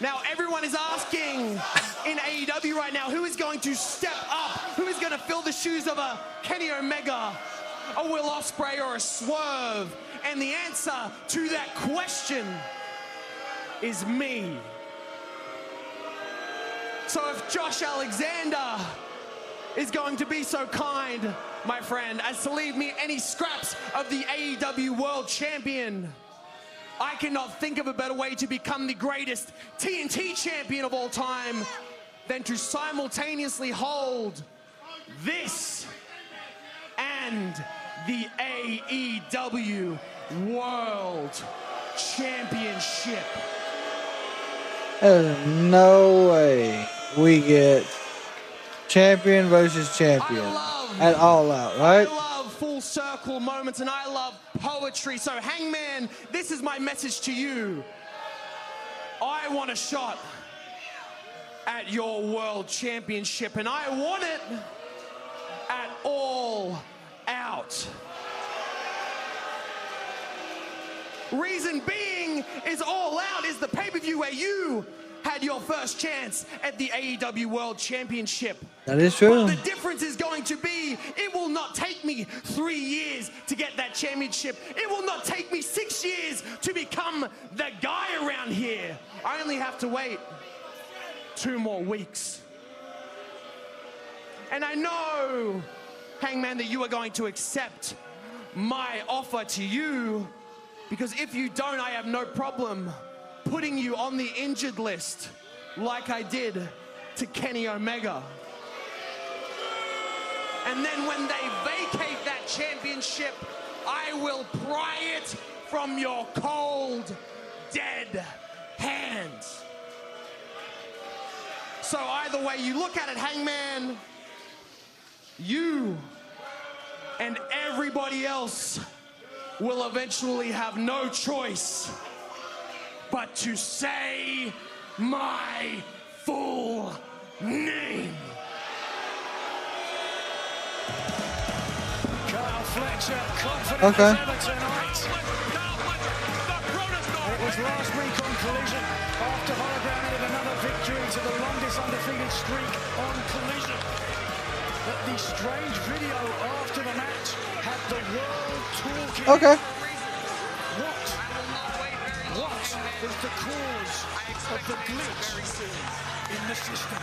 Now everyone is asking in AEW right now, who is going to step up? Who is going to fill the shoes of a Kenny Omega, a Will Ospreay, or a Swerve? And the answer to that question is me. So if Josh Alexander is going to be so kind, my friend, as to leave me any scraps of the AEW World Champion, I cannot think of a better way to become the greatest TNT champion of all time than to simultaneously hold this and the AEW World Championship. There's no way we get champion versus champion at All Out, right? I love full circle moments and I love poetry. So Hangman, this is my message to you. I want a shot at your world championship, and I want it at All Out. Reason being is All Out is the pay-per-view where you had your first chance at the AEW World Championship. That is true. But the difference is going to be, it will not take me 3 years to get that championship. It will not take me 6 years to become the guy around here. I only have to wait 2 more weeks. And I know, Hangman, that you are going to accept my offer to you, because if you don't, I have no problem putting you on the injured list like I did to Kenny Omega. And then when they vacate that championship, I will pry it from your cold, dead hands. So either way you look at it, Hangman, you and everybody else will eventually have no choice but to say my full name. Kyle Fletcher, confident Okay. as ever tonight. It was last week on Collision, after Hologram added another victory to the longest undefeated streak on Collision, that the strange video after the match had the world talking. Okay. What was the cause of the glitch in the system?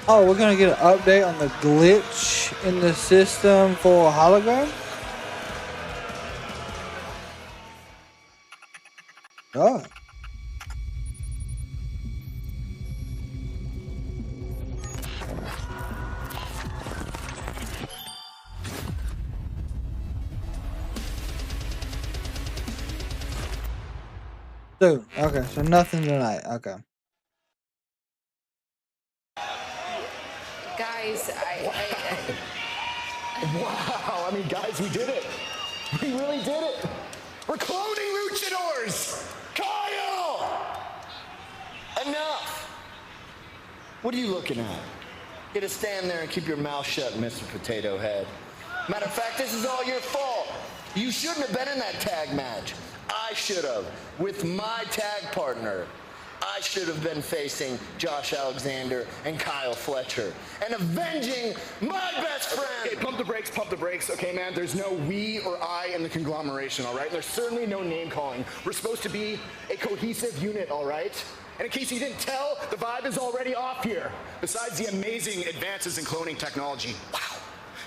Oh, we're gonna get an update on the glitch in the system for hologram. Oh. Soon. Okay, so nothing tonight. Okay. Guys, Wow, I mean, guys, we did it. We really did it. We're cloning luchadors. Kyle! Enough! What are you looking at? You gotta stand there and keep your mouth shut, Mr. Potato Head. Matter of fact, this is all your fault. You shouldn't have been in that tag match. I should have, with my tag partner. I should have been facing Josh Alexander and Kyle Fletcher and avenging my best friend. Hey, pump the brakes, okay, man? There's no we or I in the conglomeration, all right? There's certainly no name calling. We're supposed to be a cohesive unit, all right? And in case you didn't tell, the vibe is already off here. Besides the amazing advances in cloning technology. Wow.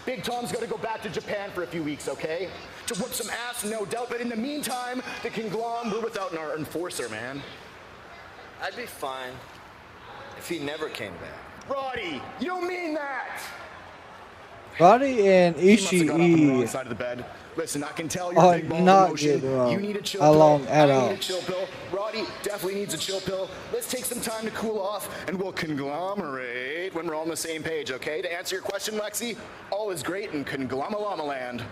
Big Tom's got to go back to Japan for a few weeks, okay? To whoop some ass, no doubt. But in the meantime, the conglomerate, we're without our enforcer, man. I'd be fine if he never came back. Roddy, you don't mean that! Roddy and He must have got up on the wrong Ishii side of the bed. Listen, I can tell you're are a big ball of not emotion. getting You need a chill along pill. at I all. need a chill pill. Roddy definitely needs a chill pill. Let's take some time to cool off, and we'll conglomerate when we're all on the same page, okay? To answer your question, Lexi, all is great in Conglomalama land.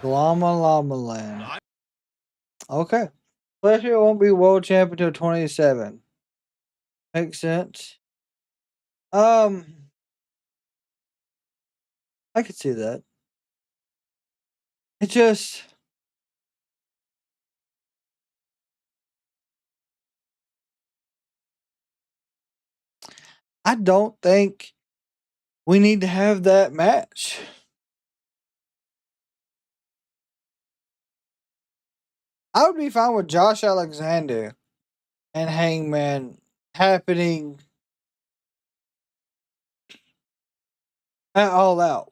Llama Land. Okay. Fletcher won't be world champion until 27. Makes sense. I could see that. It just I don't think we need to have that match. I would be fine with Josh Alexander and Hangman happening at All Out.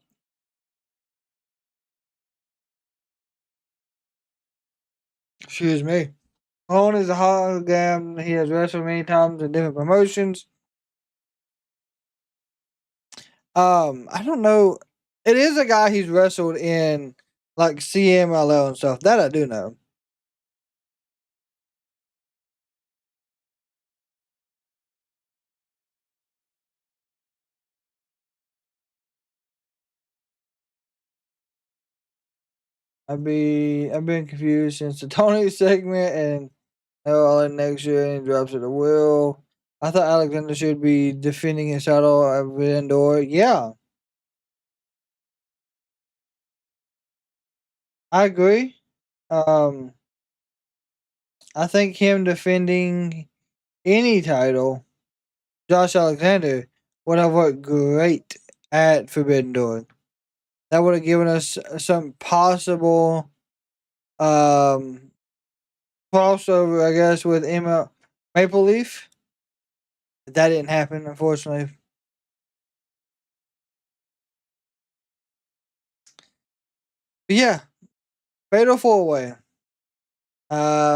Excuse me. Malone is a hologram. He has wrestled many times in different promotions. I don't know. It is a guy he's wrestled in like CMLL and stuff. That I do know. I've been confused since the Toni segment and all in next year and he drops at the will. I thought Alexander should be defending his title at Vendor. Yeah. I agree. I think him defending any title, Josh Alexander, would have worked great at Forbidden Door. That would have given us some possible crossover, I guess, with Emma Maple Leaf. That didn't happen, unfortunately. But yeah, Fatal 4-Way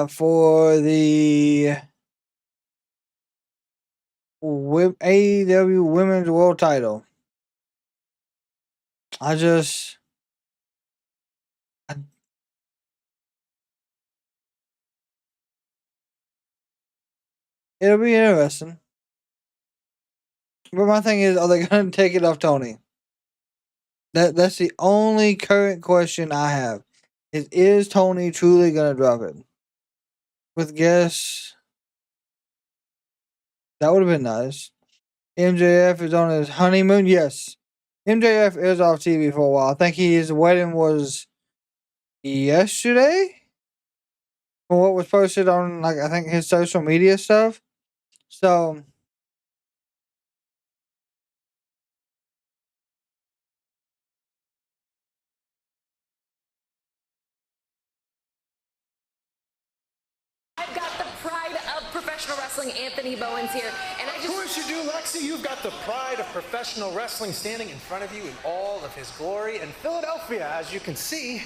for the AEW Women's World Title. It'll be interesting. But my thing is, are they going to take it off Toni? That's the only current question I have. Is Toni truly going to drop it? With guess, that would have been nice. MJF is on his honeymoon. Yes. MJF is off TV for a while. I think his wedding was yesterday. From what was posted on, I think his social media stuff. So I've got the pride of professional wrestling, Anthony Bowens here, and Of course you do, Lexi. You've got the pride of professional wrestling standing in front of you in all of his glory. In Philadelphia, as you can see,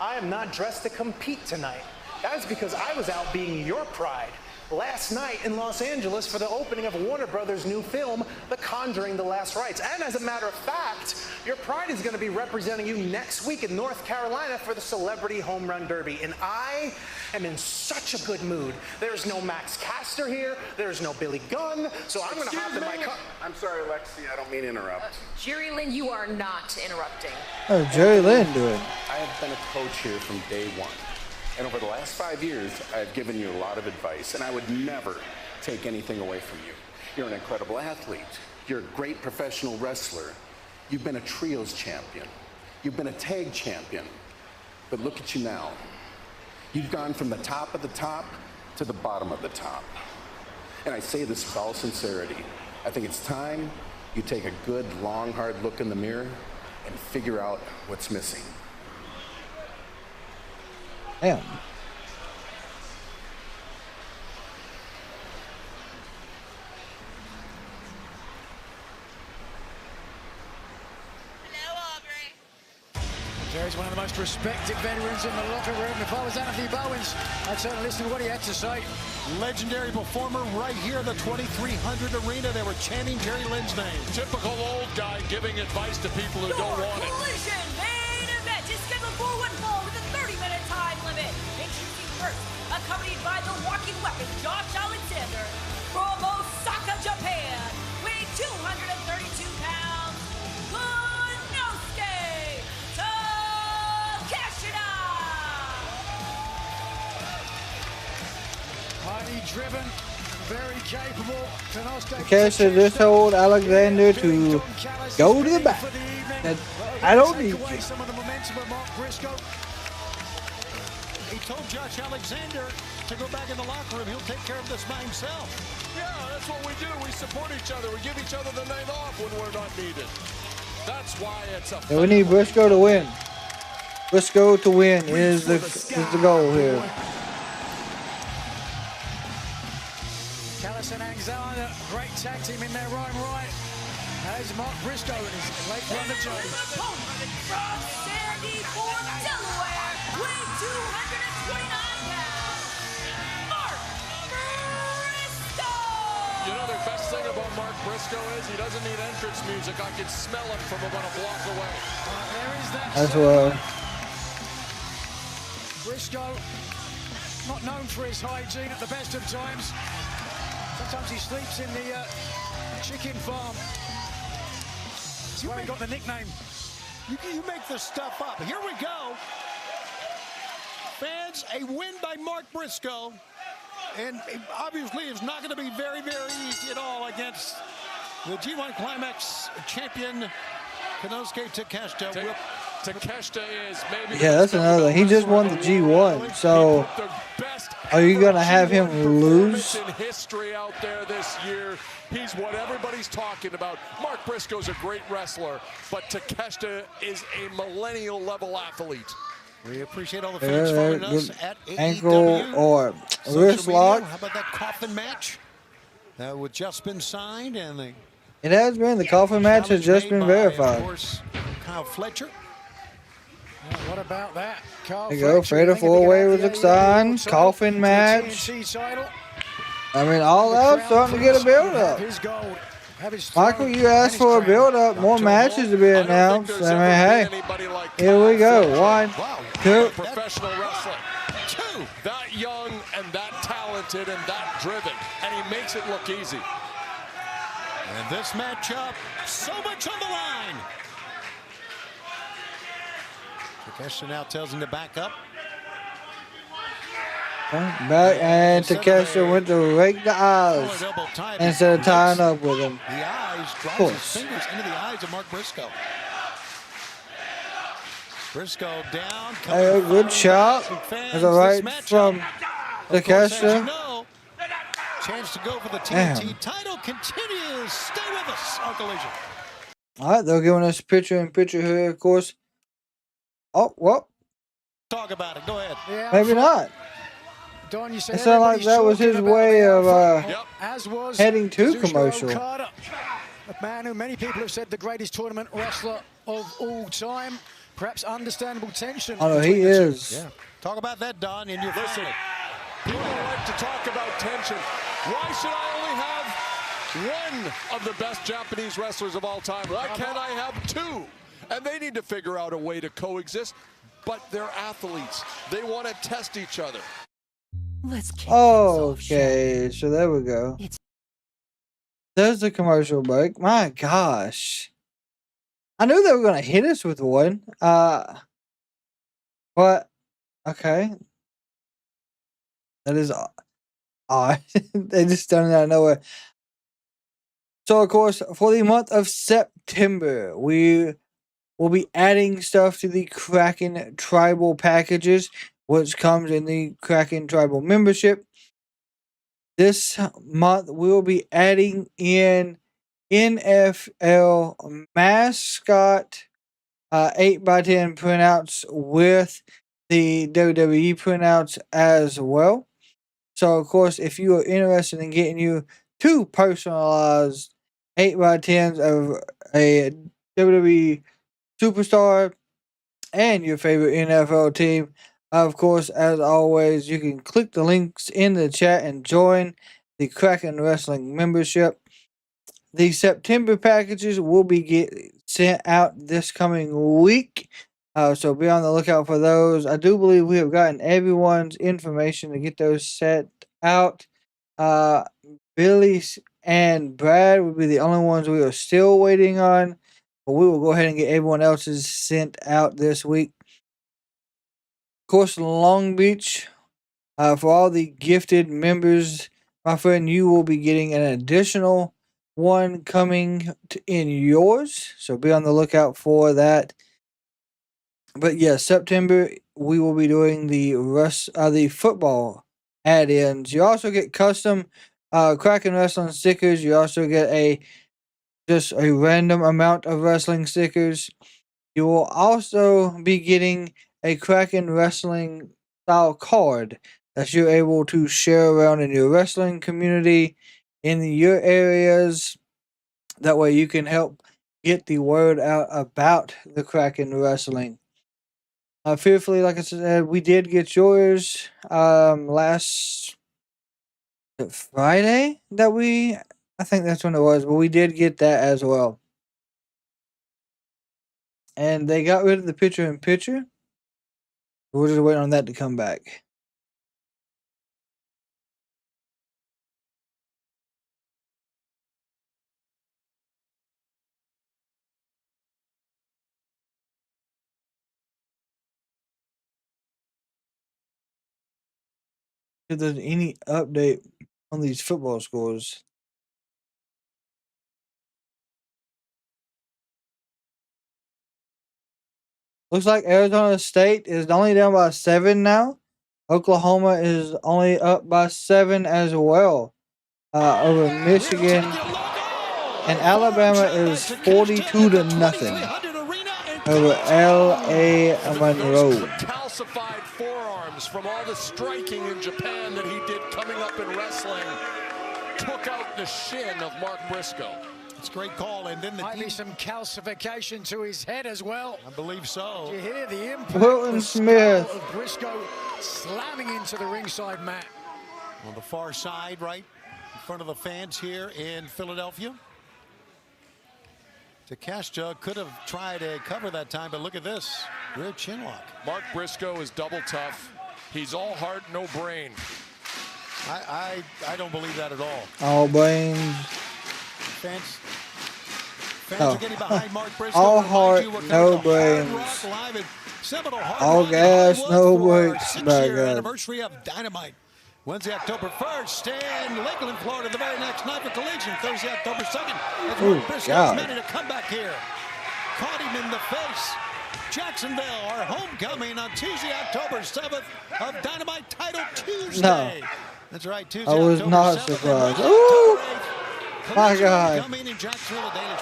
I am not dressed to compete tonight. That is because I was out being your pride. last night in Los Angeles for the opening of Warner Brothers' new film, The Conjuring: The Last Rites. And as a matter of fact, your pride is going to be representing you next week in North Carolina for the Celebrity Home Run Derby. And I am in such a good mood. There's no Max Caster here. There's no Billy Gunn. So I'm going to hop in my car. I'm sorry, Lexi. I don't mean to interrupt. Jerry Lynn, you are not interrupting. Oh, Jerry Lynn doing. I have been a coach here from day one. And over the last 5 years, I've given you a lot of advice, and I would never take anything away from you. You're an incredible athlete. You're a great professional wrestler. You've been a trios champion. You've been a tag champion. But look at you now. You've gone from the top of the top to the bottom of the top. And I say this with all sincerity. I think it's time you take a good, long, hard look in the mirror and figure out what's missing. Damn. Jerry's one of the most respected veterans in the locker room. If I was Anthony Bowens, I'd certainly listen to what he had to say. Legendary performer right here in the 2300 arena. They were chanting Jerry Lynn's name. Typical old guy giving advice to people who don't want it. Collision main event is scheduled for one fall with a 30-minute time limit. Introducing first, accompanied by the walking weapon, Josh Alexander, from Osaka, Japan, weighing 232 pounds, Konosuke Takeshita. Highly driven, very capable. Takeshita just told Alexander to go to the back. That I don't need you. Some of the momentum of Mark Briscoe. He told Josh Alexander to go back in the locker room. He'll take care of this by himself. Yeah, that's what we do. We support each other. We give each other the night off when we're not needed. That's why it's a... Yeah, we need Briscoe to win. Briscoe to win is the goal here. Callis and Alexander, great tag team in their own right. There's Mark Briscoe in his late run of journey. From Sandy Ford, Delaware, weighing 229 pounds, Mark Briscoe. You know the best thing about Mark Briscoe is he doesn't need entrance music. I can smell him from about a block away. There is that. That's well. Briscoe, not known for his hygiene at the best of times. Sometimes he sleeps in the chicken farm. That's where he got the nickname. You make this stuff up. Here we go. Fans, a win by Mark Briscoe. And obviously it's not going to be very, very easy at all against the G1 Climax champion, Konosuke Takeshita. Takeshita is maybe... Yeah, that's another thing. He just won the G1, so are you going to have him lose? In history out there this year, he's what everybody's talking about. Mark Briscoe's a great wrestler, but Takeshita is a millennial level athlete. We appreciate all the fans following us at AEW. Ankle or wrist lock. How about that coffin match? That would just been signed, and It has been. The coffin match has just been verified. Of course, Kyle Fletcher. What about that? There you go. Fatal 4-way was signed. Coffin match. I mean, all out starting to get a build-up. Michael, you asked for a build-up. More matches to be announced. I mean, hey, here we go. 1, 2. Professional wrestler. 2. That young and that talented and that driven. And he makes it look easy. And this matchup, so much on the line. Takeshita now tells him to back up. Back, and Takeshita went to rake the eyes instead of tying up with him. The eyes, draws his fingers into the eyes of Mark Briscoe. Briscoe down. Hey, good shot. That's a right from Takeshita. Chance to go for the TNT title continues. Stay with us on Collision. All right, they're giving us picture-in-picture here, of course. Oh, well. Talk about it. Go ahead. Yeah, maybe not. Don, you said it sounded like that was his way of heading to commercial. A man who many people have said the greatest tournament wrestler of all time. Perhaps understandable tension. Oh, no, he is. Yeah. Talk about that, Don, in your Listen, People like to talk about tension. Why should I only have one of the best Japanese wrestlers of all time? Why can't I have two? And they need to figure out a way to coexist. But they're athletes. They want to test each other. Let's kick Okay, so there we go. There's the commercial break. My gosh. I knew they were going to hit us with one. But, okay. That is odd. They just done it out of nowhere. So, of course, for the month of September, we will be adding stuff to the Kraken Tribal packages, which comes in the Kraken Tribal membership. This month, we will be adding in NFL mascot 8x10 printouts with the WWE printouts as well. So, of course, if you are interested in getting you 2 personalized 8x10s of a WWE superstar and your favorite NFL team, of course, as always, you can click the links in the chat and join the Kraken Wrestling membership. The September packages will be sent out this coming week, so be on the lookout for those. I do believe we have gotten everyone's information to get those set out. Billy and Brad will be the only ones we are still waiting on, but we will go ahead and get everyone else's sent out this week. Of course, Long Beach, for all the gifted members, my friend, you will be getting an additional one coming in yours, so be on the lookout for that. But yeah, September we will be doing the football add-ins. You also get custom Kraken Wrestling stickers. You also get just a random amount of wrestling stickers. You will also be getting a Kraken Wrestling style card that you're able to share around in your wrestling community in your areas. That way you can help get the word out about the Kraken Wrestling. Fearfully, like I said, we did get yours last Friday I think that's when it was, but we did get that as well. And they got rid of the picture-in-picture. We're just waiting on that to come back. If there's any update on these football scores. Looks like Arizona State is only down by 7 now. Oklahoma is only up by 7 as well over Michigan. And Alabama is 42-0 over L.A. Monroe. Calcified forearms from all the striking in Japan that he did coming up in wrestling took out the shin of Mark Briscoe. It's a great call, and then might be some calcification to his head as well. I believe so. Did you hear the impact? Wilton Smith. Of Briscoe slamming into the ringside mat. On the far side, right in front of the fans here in Philadelphia. Takeshita could have tried a cover that time, but look at this. Rear chin lock. Mark Briscoe is double tough. He's all heart, no brain. I don't believe that at all. All brains. Fans are getting behind Mark Briscoe. All heart, no brains. All gas, no brakes. Six-year anniversary of Dynamite. Wednesday, October 1st, in Lakeland, Florida, the very next night for Collision. Thursday, October 2nd. That's Mark Briscoe's made it a comeback here. Caught him in the face. Jacksonville, our homecoming on Tuesday, October 7th of Dynamite Title Tuesday. No. That's right, Tuesday, I was not surprised. Ooh! My God.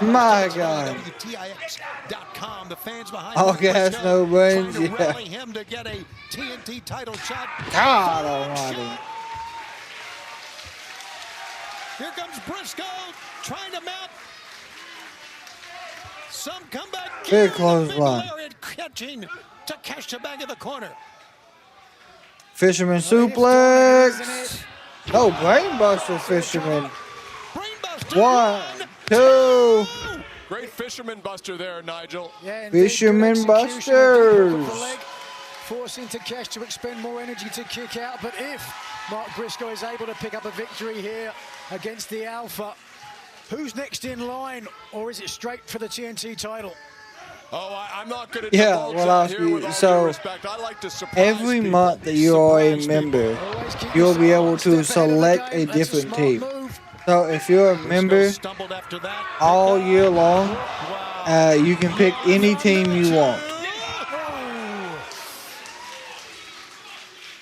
My God. WTIX.com. The fans behind all gas, no brains. Yeah. Rally him to get a TNT title shot. God almighty. Here comes Briscoe trying to mount some comeback. Big close line. Catching Takeshita back in the corner. Fisherman suplex. Oh, brainbuster fisherman. 1, 2. Great fisherman buster there, Nigel. Yeah, Fisherman busters. Forcing Takesh to expend more energy to kick out, but if Mark Briscoe is able to pick up a victory here against the Alpha, who's next in line, or is it straight for the TNT title? Oh, I'm not going to divulge that here with all due respect. I like to surprise every people. month that you are a member, you'll be able to select a different team. So if you're a member all year long, you can pick any team you want.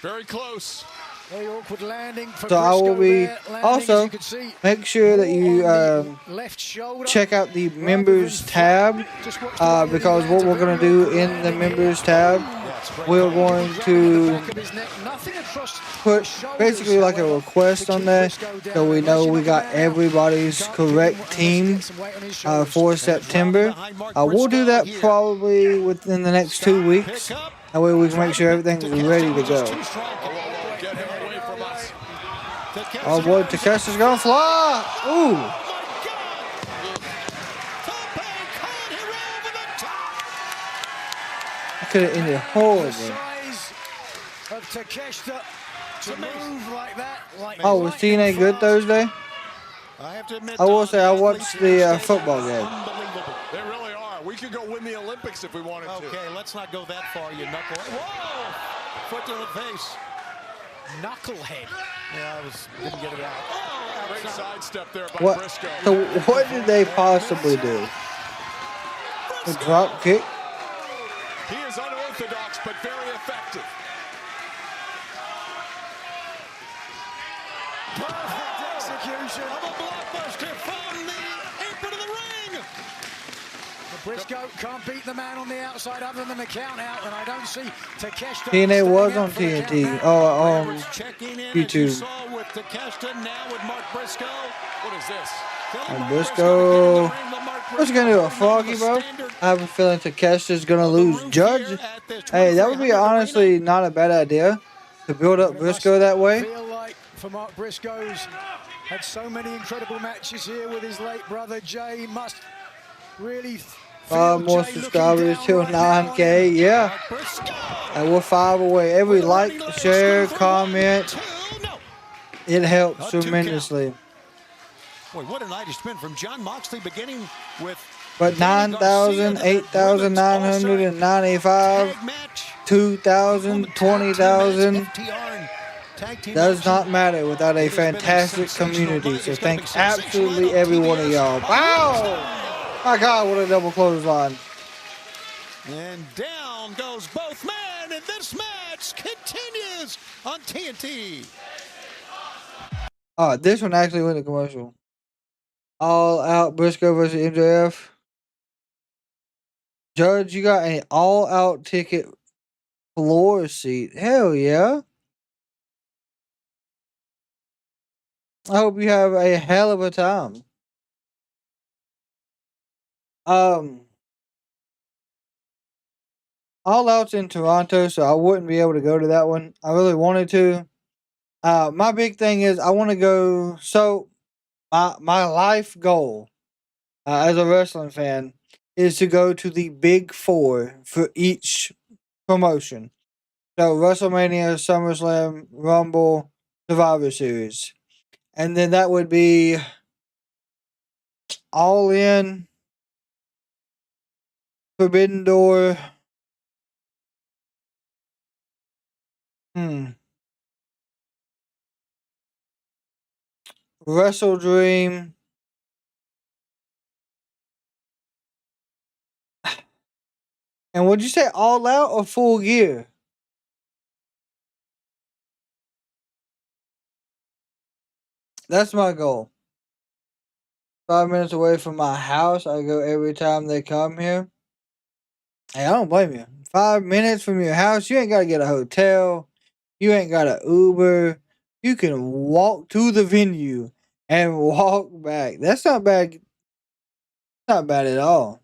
Very close. Very awkward landing for So I will be Landing, also make sure that you left shoulder. check out the members tab because what we're going to do in the members tab, we're going to put basically like a request on there so we know we got everybody's correct team for September. We'll do that probably within the next 2 weeks. That way we can make sure everything's ready to go. Oh boy, Takeshi's gonna fly! Ooh! I could have ended horribly. Oh, was TNA good Thursday? I will say I watched the football game. They really are. We could go win the Olympics if we wanted to. Okay, let's not go that far, you knucklehead. Whoa! Foot to the face. Knucklehead. Yeah, didn't get it out. Oh, great sidestep there by What? Briscoe. So what did they possibly do? A drop kick? He is unorthodox, but very effective. Perfect execution of a blockbuster from the apron of the ring. Briscoe can't beat the man on the outside other than the count out, and I don't see Takeshita. TNA was on TNT. Oh, YouTube. With Takeshita, now with Mark Briscoe. What is this? And Briscoe. What's he gonna do? A froggy, bro? I have a feeling Takeshita's gonna lose Judge. Hey, that would be honestly not a bad idea to build up Briscoe that way. Feel like for Mark Briscoe's had so many incredible matches here with his late brother Jay. Must really. 5 more subscribers till 9K. Yeah. And we're 5 away. Every like, share, comment, it helps tremendously. Boy, what a night it's been from Jon Moxley, beginning with. But 9,000, 8,995, 2,000, 20,000 does not matter without a fantastic community. So thank absolutely every one of y'all. Wow! My God, what a double clothesline. And down goes both men, and this match continues on TNT. This one actually went to commercial. All Out Briscoe versus MJF. Judge, you got an all out ticket floor seat. Hell yeah. I hope you have a hell of a time. All Out's in Toronto, so I wouldn't be able to go to that one. I really wanted to. My big thing is I want to go. So my life goal as a wrestling fan is to go to the big 4 for each promotion. So WrestleMania, SummerSlam, Rumble, Survivor Series. And then that would be All In, Forbidden Door. Wrestle Dream. And would you say All Out or Full Gear? That's my goal. 5 minutes away from my house. I go every time they come here. Hey, I don't blame you. 5 minutes from your house, you ain't got to get a hotel. You ain't got to Uber. You can walk to the venue and walk back. That's not bad. Not bad at all.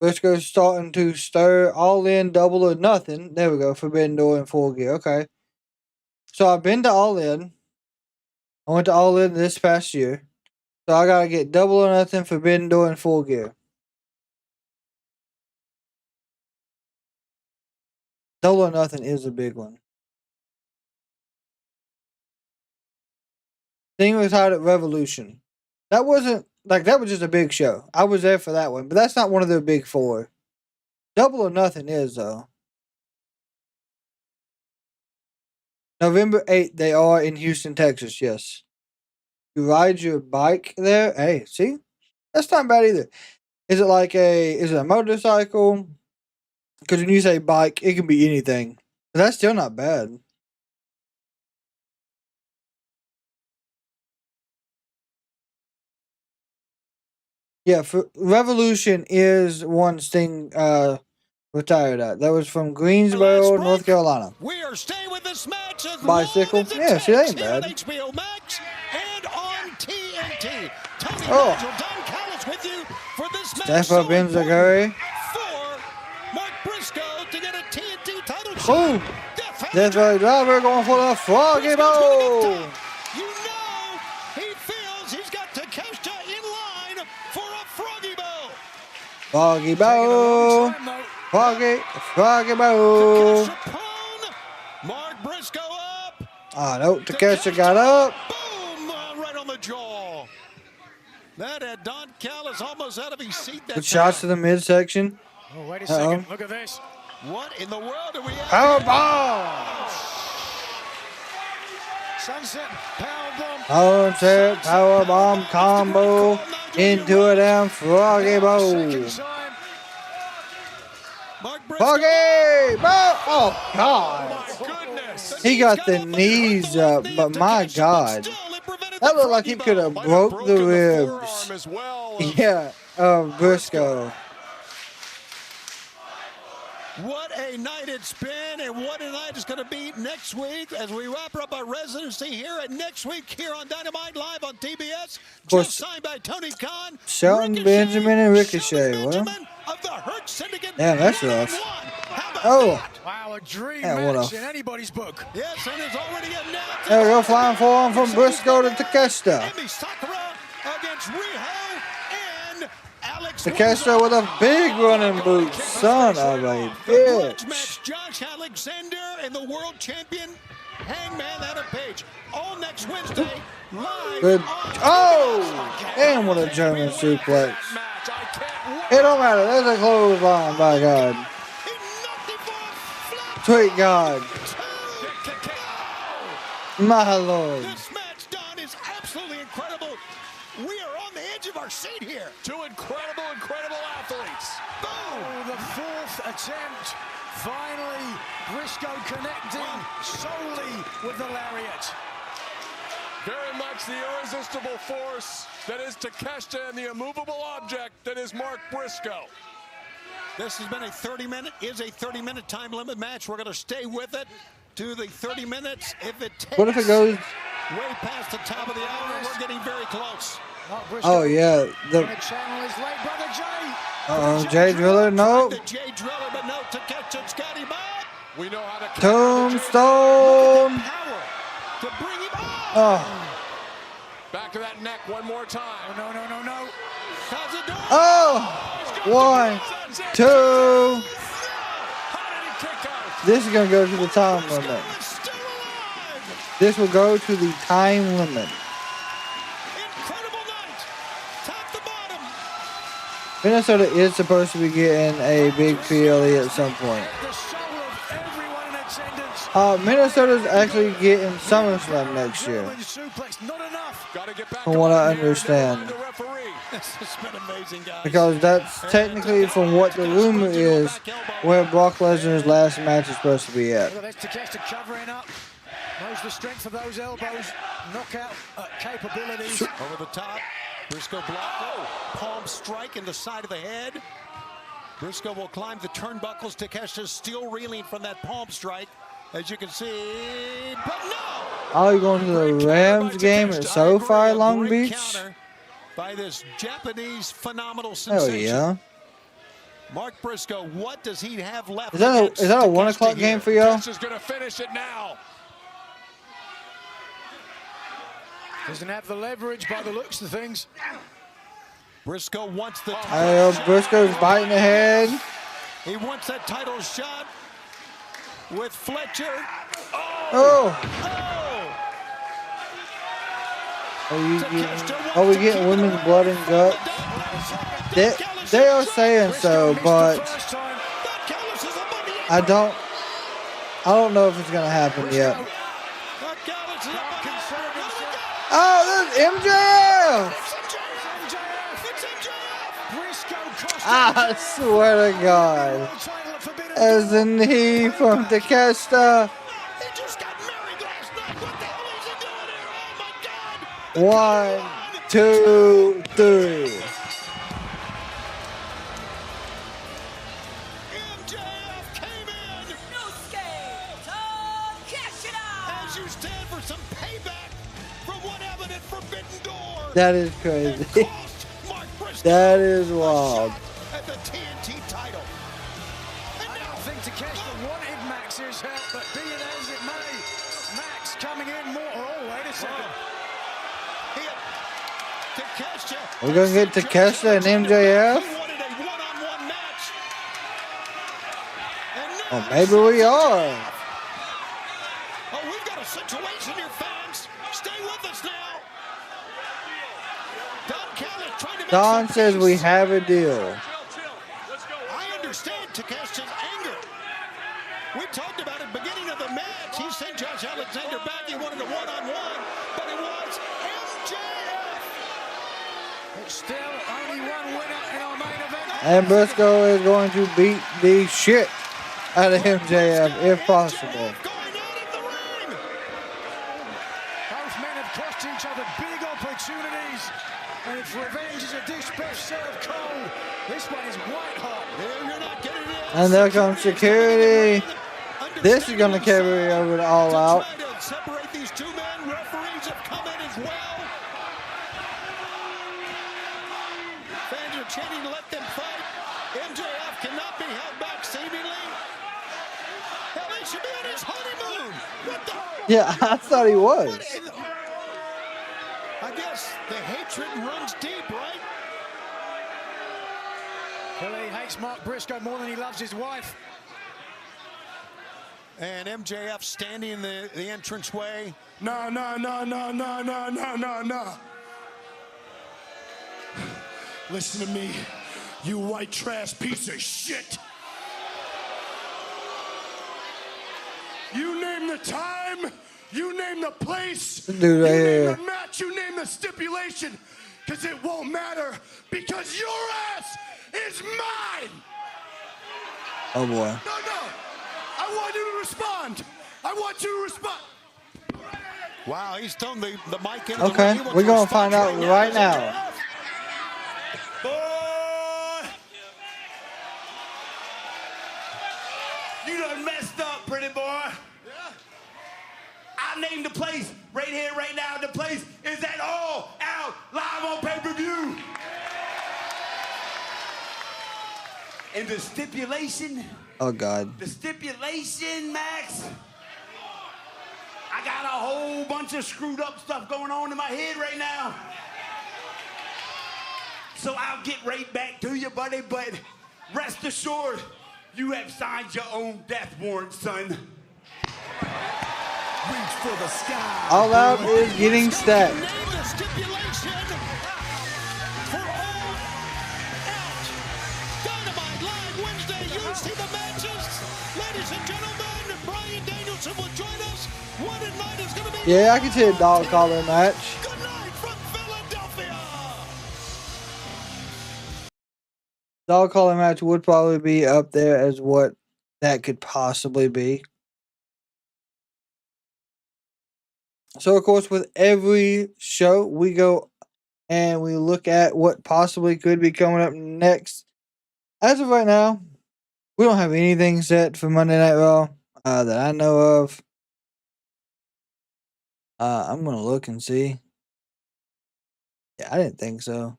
Briscoe's starting to stir All In, Double or Nothing. There we go. Forbidden Door in Full Gear. Okay. So I've been to All In. I went to All In this past year. So I gotta get Double or Nothing, Forbidden Door in Full Gear. Double or Nothing is a big one. Thing was out at Revolution. That wasn't like that was just a big show. I was there for that one, but that's not one of their big four. Double or Nothing is though. November 8th, they are in Houston, Texas. Yes. You ride your bike there. Hey, see, that's not bad either. Is it a motorcycle? Because when you say bike, it can be anything. But that's still not bad. Yeah, for Revolution is one Sting retired at. That was from Greensboro, North Carolina. We are staying with this match as Bicycle. long as it Yeah, see, that ain't takes here on bad. HBO Max and on TNT. Tony Oh. Nigel, Don Callis with you for this match. Steph up in important Zagari. for Mark Briscoe to get a TNT title shot. Boom. Death Valley Driver going for the Froggy Bow. You know he feels he's got Takeshita in line for a Froggy Bow. Froggy Bow. Froggy Bow. Mark Briscoe up. Ah, no, Takeshita got up. Boom! Right on the jaw. That had Don Callis almost out of his seat. That Good shots to the midsection. Oh, wait a second. Look at this. What in the world are we at? Powerbomb. Sunset powerbomb. Sunset powerbomb combo into a damn Froggy Bow. Froggy Bow. Oh, God. He got the knees up, but my God. That looked like he could have broke the ribs. Yeah, Briscoe. What a night it's been, and what a night it's going to be next week as we wrap up our residency here at next week here on Dynamite Live on TBS. course, Just signed by Tony Khan. Shelton Benjamin and Ricochet. Well, damn, that's rough. Oh. Wow, a dream Yeah, what match a- in anybody's book. Yes, and it's already announced. There we go, flying forearm from Briscoe to Takeshita. Against Riho and Alex Takeshita with a big running boot. Son of a bitch. match. Josh Alexander and the world champion Hangman Adam Page. All next Wednesday, live. Good. Oh! And what a German suplex. It don't matter. There's a clothesline, by God. Sweet God. My Lord. This match, Don, is absolutely incredible. We are on the edge of our seat here. Two incredible athletes. Oh, the fourth attempt. Finally, Briscoe connecting solely with the lariat. Very much the irresistible force that is Takeshita and the immovable object that is Mark Briscoe. This has been a 30-minute time limit match. We're going to stay with it to the 30 minutes. If it takes What if it goes? way past the top of the hour, we're getting very close. Oh, yeah. Channel his late brother Jay. Jay Driller, no. Jay Driller, but no, Takeshita's got him up. We know how to Tombstone. To bring him up. Oh. Back of that neck one more time. No. Oh. 1, 2. This is going to go to the time limit. This will go to the time limit. Minnesota is supposed to be getting a big PLE at some point. Minnesota's actually getting SummerSlam next year. From what I understand. This has been amazing, guys. Because that's technically, from what the rumor is, where Brock Lesnar's last match is supposed to be at. Look at this, Takeshita covering up. Knows the strength of those elbows. Knockout capabilities. Over the top. Briscoe block. Palm strike in the side of the head. Briscoe will climb the turnbuckles. Takeshita still reeling from that palm strike, as you can see. But no! Oh, you going to the Rams game at SoFi Long Beach? By this Japanese phenomenal Hell sensation. yeah. Mark Briscoe, what does he have left? Is that a 1 o'clock game for y'all? Takeshita's going to finish it now. Doesn't have the leverage by the looks of things. Briscoe wants the Briscoe's biting the head. He wants that title shot with Fletcher. Oh! Are we getting women's blood and guts? They are saying so, but I don't know if it's gonna happen yet. Oh, there's MJF! I swear to God. As the knee from Takeshita. One, two, three. As you stand for some payback from what happened at Forbidden Door. That is crazy. That is wild. At the TNT title. I don't think Takeshita wanted Max's help, but be it as it may, Max coming in more. Oh, wait a second. We're gonna get Takeshita and MJF. Oh, maybe we are. Oh, we've got a situation here, fans. Stay with us now. Callis trying to make Don says we have a deal. I understand Takeshita's anger. We talked about it at the beginning of the match. He sent Josh Alexander back. He wanted a one-on-one, but it was MJF. It's still only one winner in our main event. And Briscoe is going to beat the shit out of MJF if possible. Both men have cost each other big opportunities. And if revenge is a dish best served cold, this one is white hot. You're not getting it. And there comes security. This is going to carry over to All Out. To separate these two men, referees have come in as well. Fans are chanting, let them fight. MJF cannot be held back seemingly. Hell, he should be on his honeymoon. What the? Yeah, I thought he was. I guess the hatred runs deep, right? Well, he hates Mark Briscoe more than he loves his wife. And MJF standing in the entranceway. No. Listen to me, you white trash piece of shit. You name the time, you name the place, Dude, you right name here. the match, you name the stipulation, because it won't matter, because your ass is mine. Oh boy. No. I want you to respond. I want you to respond. Wow, he's thrown the mic in. Okay, we're going to find out right now. Boy, you done messed up, pretty boy. I named the place right here, right now. The place is at All Out live on pay-per-view. And the stipulation. Oh God. The stipulation, Max. I got a whole bunch of screwed up stuff going on in my head right now. So I'll get right back to you, buddy, but rest assured, you have signed your own death warrant, son. Reach for the sky. All Out is getting stacked. Name the stipulation for All Out. Dynamite live Wednesday. You see the matches. Ladies and gentlemen, Bryan Danielson will join us. What a night is going to be. Yeah, I can see a dog collar match. Good night from Philadelphia. Dog collar match would probably be up there as what that could possibly be. So, of course, with every show, we go and we look at what possibly could be coming up next. As of right now, we don't have anything set for Monday Night Raw that I know of. I'm going to look and see. Yeah, I didn't think so.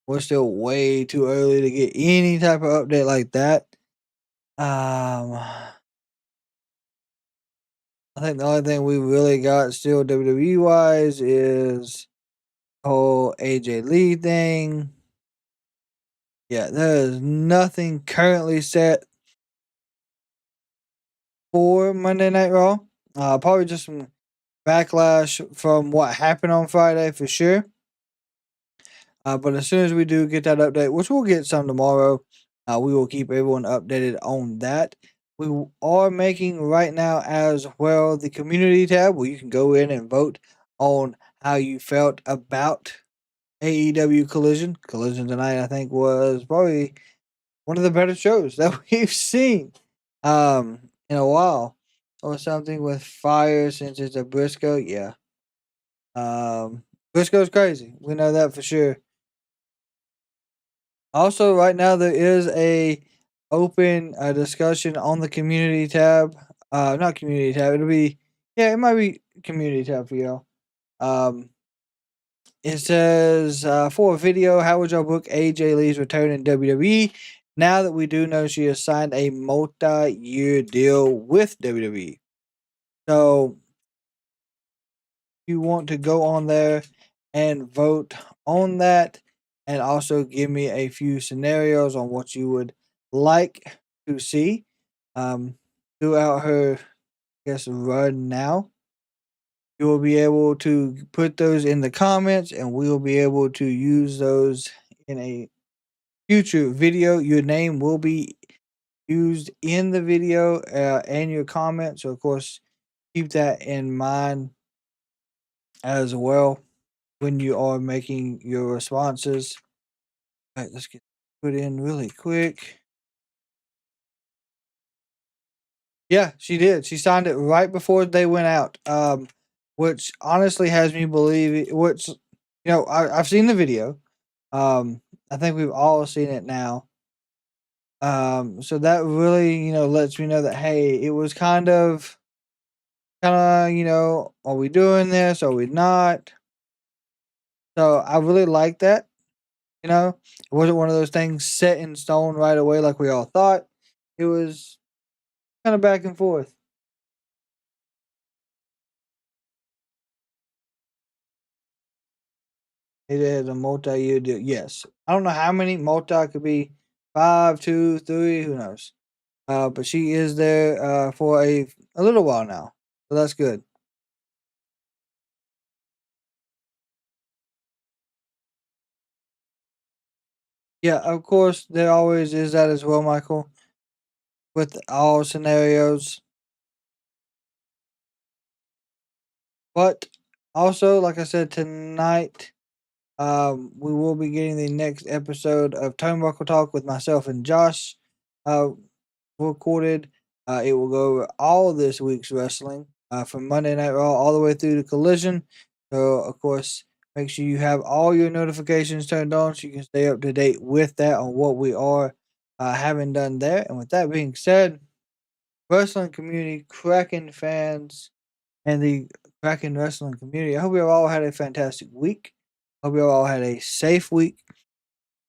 we're still way too early to get any type of update like that. I think the only thing we really got still WWE wise is the whole AJ Lee thing. Yeah, there is nothing currently set for Monday Night Raw. Probably just some backlash from what happened on Friday for sure. But as soon as we do get that update, which we'll get some tomorrow, we will keep everyone updated on that. We are making right now as well the community tab where you can go in and vote on how you felt about AEW Collision. Collision tonight, I think, was probably one of the better shows that we've seen in a while. Or something with fire since it's a Briscoe. Yeah. Briscoe's crazy. We know that for sure. Also, right now there is a open discussion on the community tab. Not community tab. It might be community tab for y'all. It says for a video, how would y'all book AJ Lee's return in WWE? Now that we do know she has signed a multi-year deal with WWE. So you want to go on there and vote on that, and also give me a few scenarios on what you would like to see throughout her, run now. You will be able to put those in the comments, and we will be able to use those in a future video. Your name will be used in the video and your comments. So, of course, keep that in mind as well when you are making your responses. All right, let's get put in really quick. Yeah, she did. She signed it right before they went out, which honestly has me believe. I've seen the video. I think we've all seen it now. So that really, lets me know that, hey, it was kind of, are we doing this? Are we not? So I really like that. It wasn't one of those things set in stone right away like we all thought. It was kind of back and forth. It is a multi-year deal. Yes. I don't know how many multi could be. 5, 2, 3, who knows? But she is there for a little while now. So that's good. Yeah, of course, there always is that as well, Michael, with all scenarios. But also, like I said, tonight, we will be getting the next episode of Turnbuckle Talk with myself and Josh recorded. It will go over all of this week's wrestling from Monday Night Raw all the way through to Collision. So, of course, make sure you have all your notifications turned on so you can stay up to date with that on what we are having done there. And with that being said, wrestling community, Kraken fans, and the Kraken wrestling community, I hope you all had a fantastic week. Hope you all had a safe week.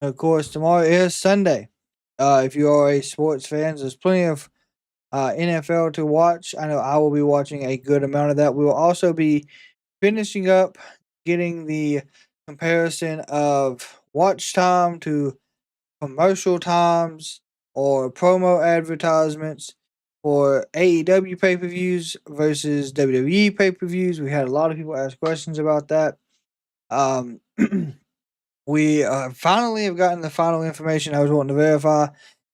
And of course, tomorrow is Sunday. If you are a sports fan, there's plenty of NFL to watch. I know I will be watching a good amount of that. We will also be finishing up getting the comparison of watch time to commercial times or promo advertisements for AEW pay-per-views versus WWE pay-per-views. We had a lot of people ask questions about that. We finally have gotten the final information I was wanting to verify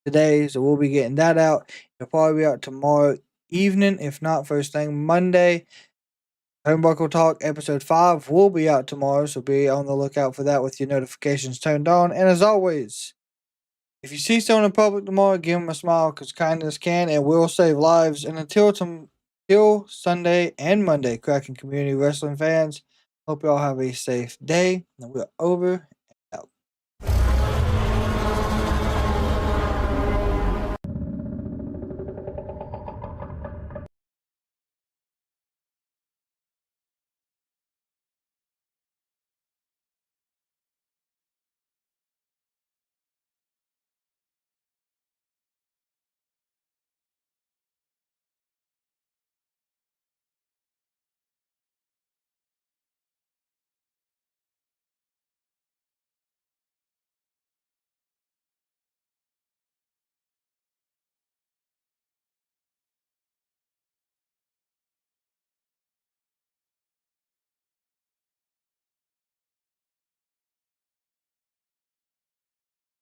today, so we'll be getting that out. It'll probably be out tomorrow evening, if not first thing Monday. Turnbuckle Talk episode 5 will be out tomorrow, so be on the lookout for that with your notifications turned on. And as always, if you see someone in public tomorrow, give them a smile, because kindness can and will save lives. And until Sunday and Monday, Kraken community wrestling fans, hope you all have a safe day. And we're over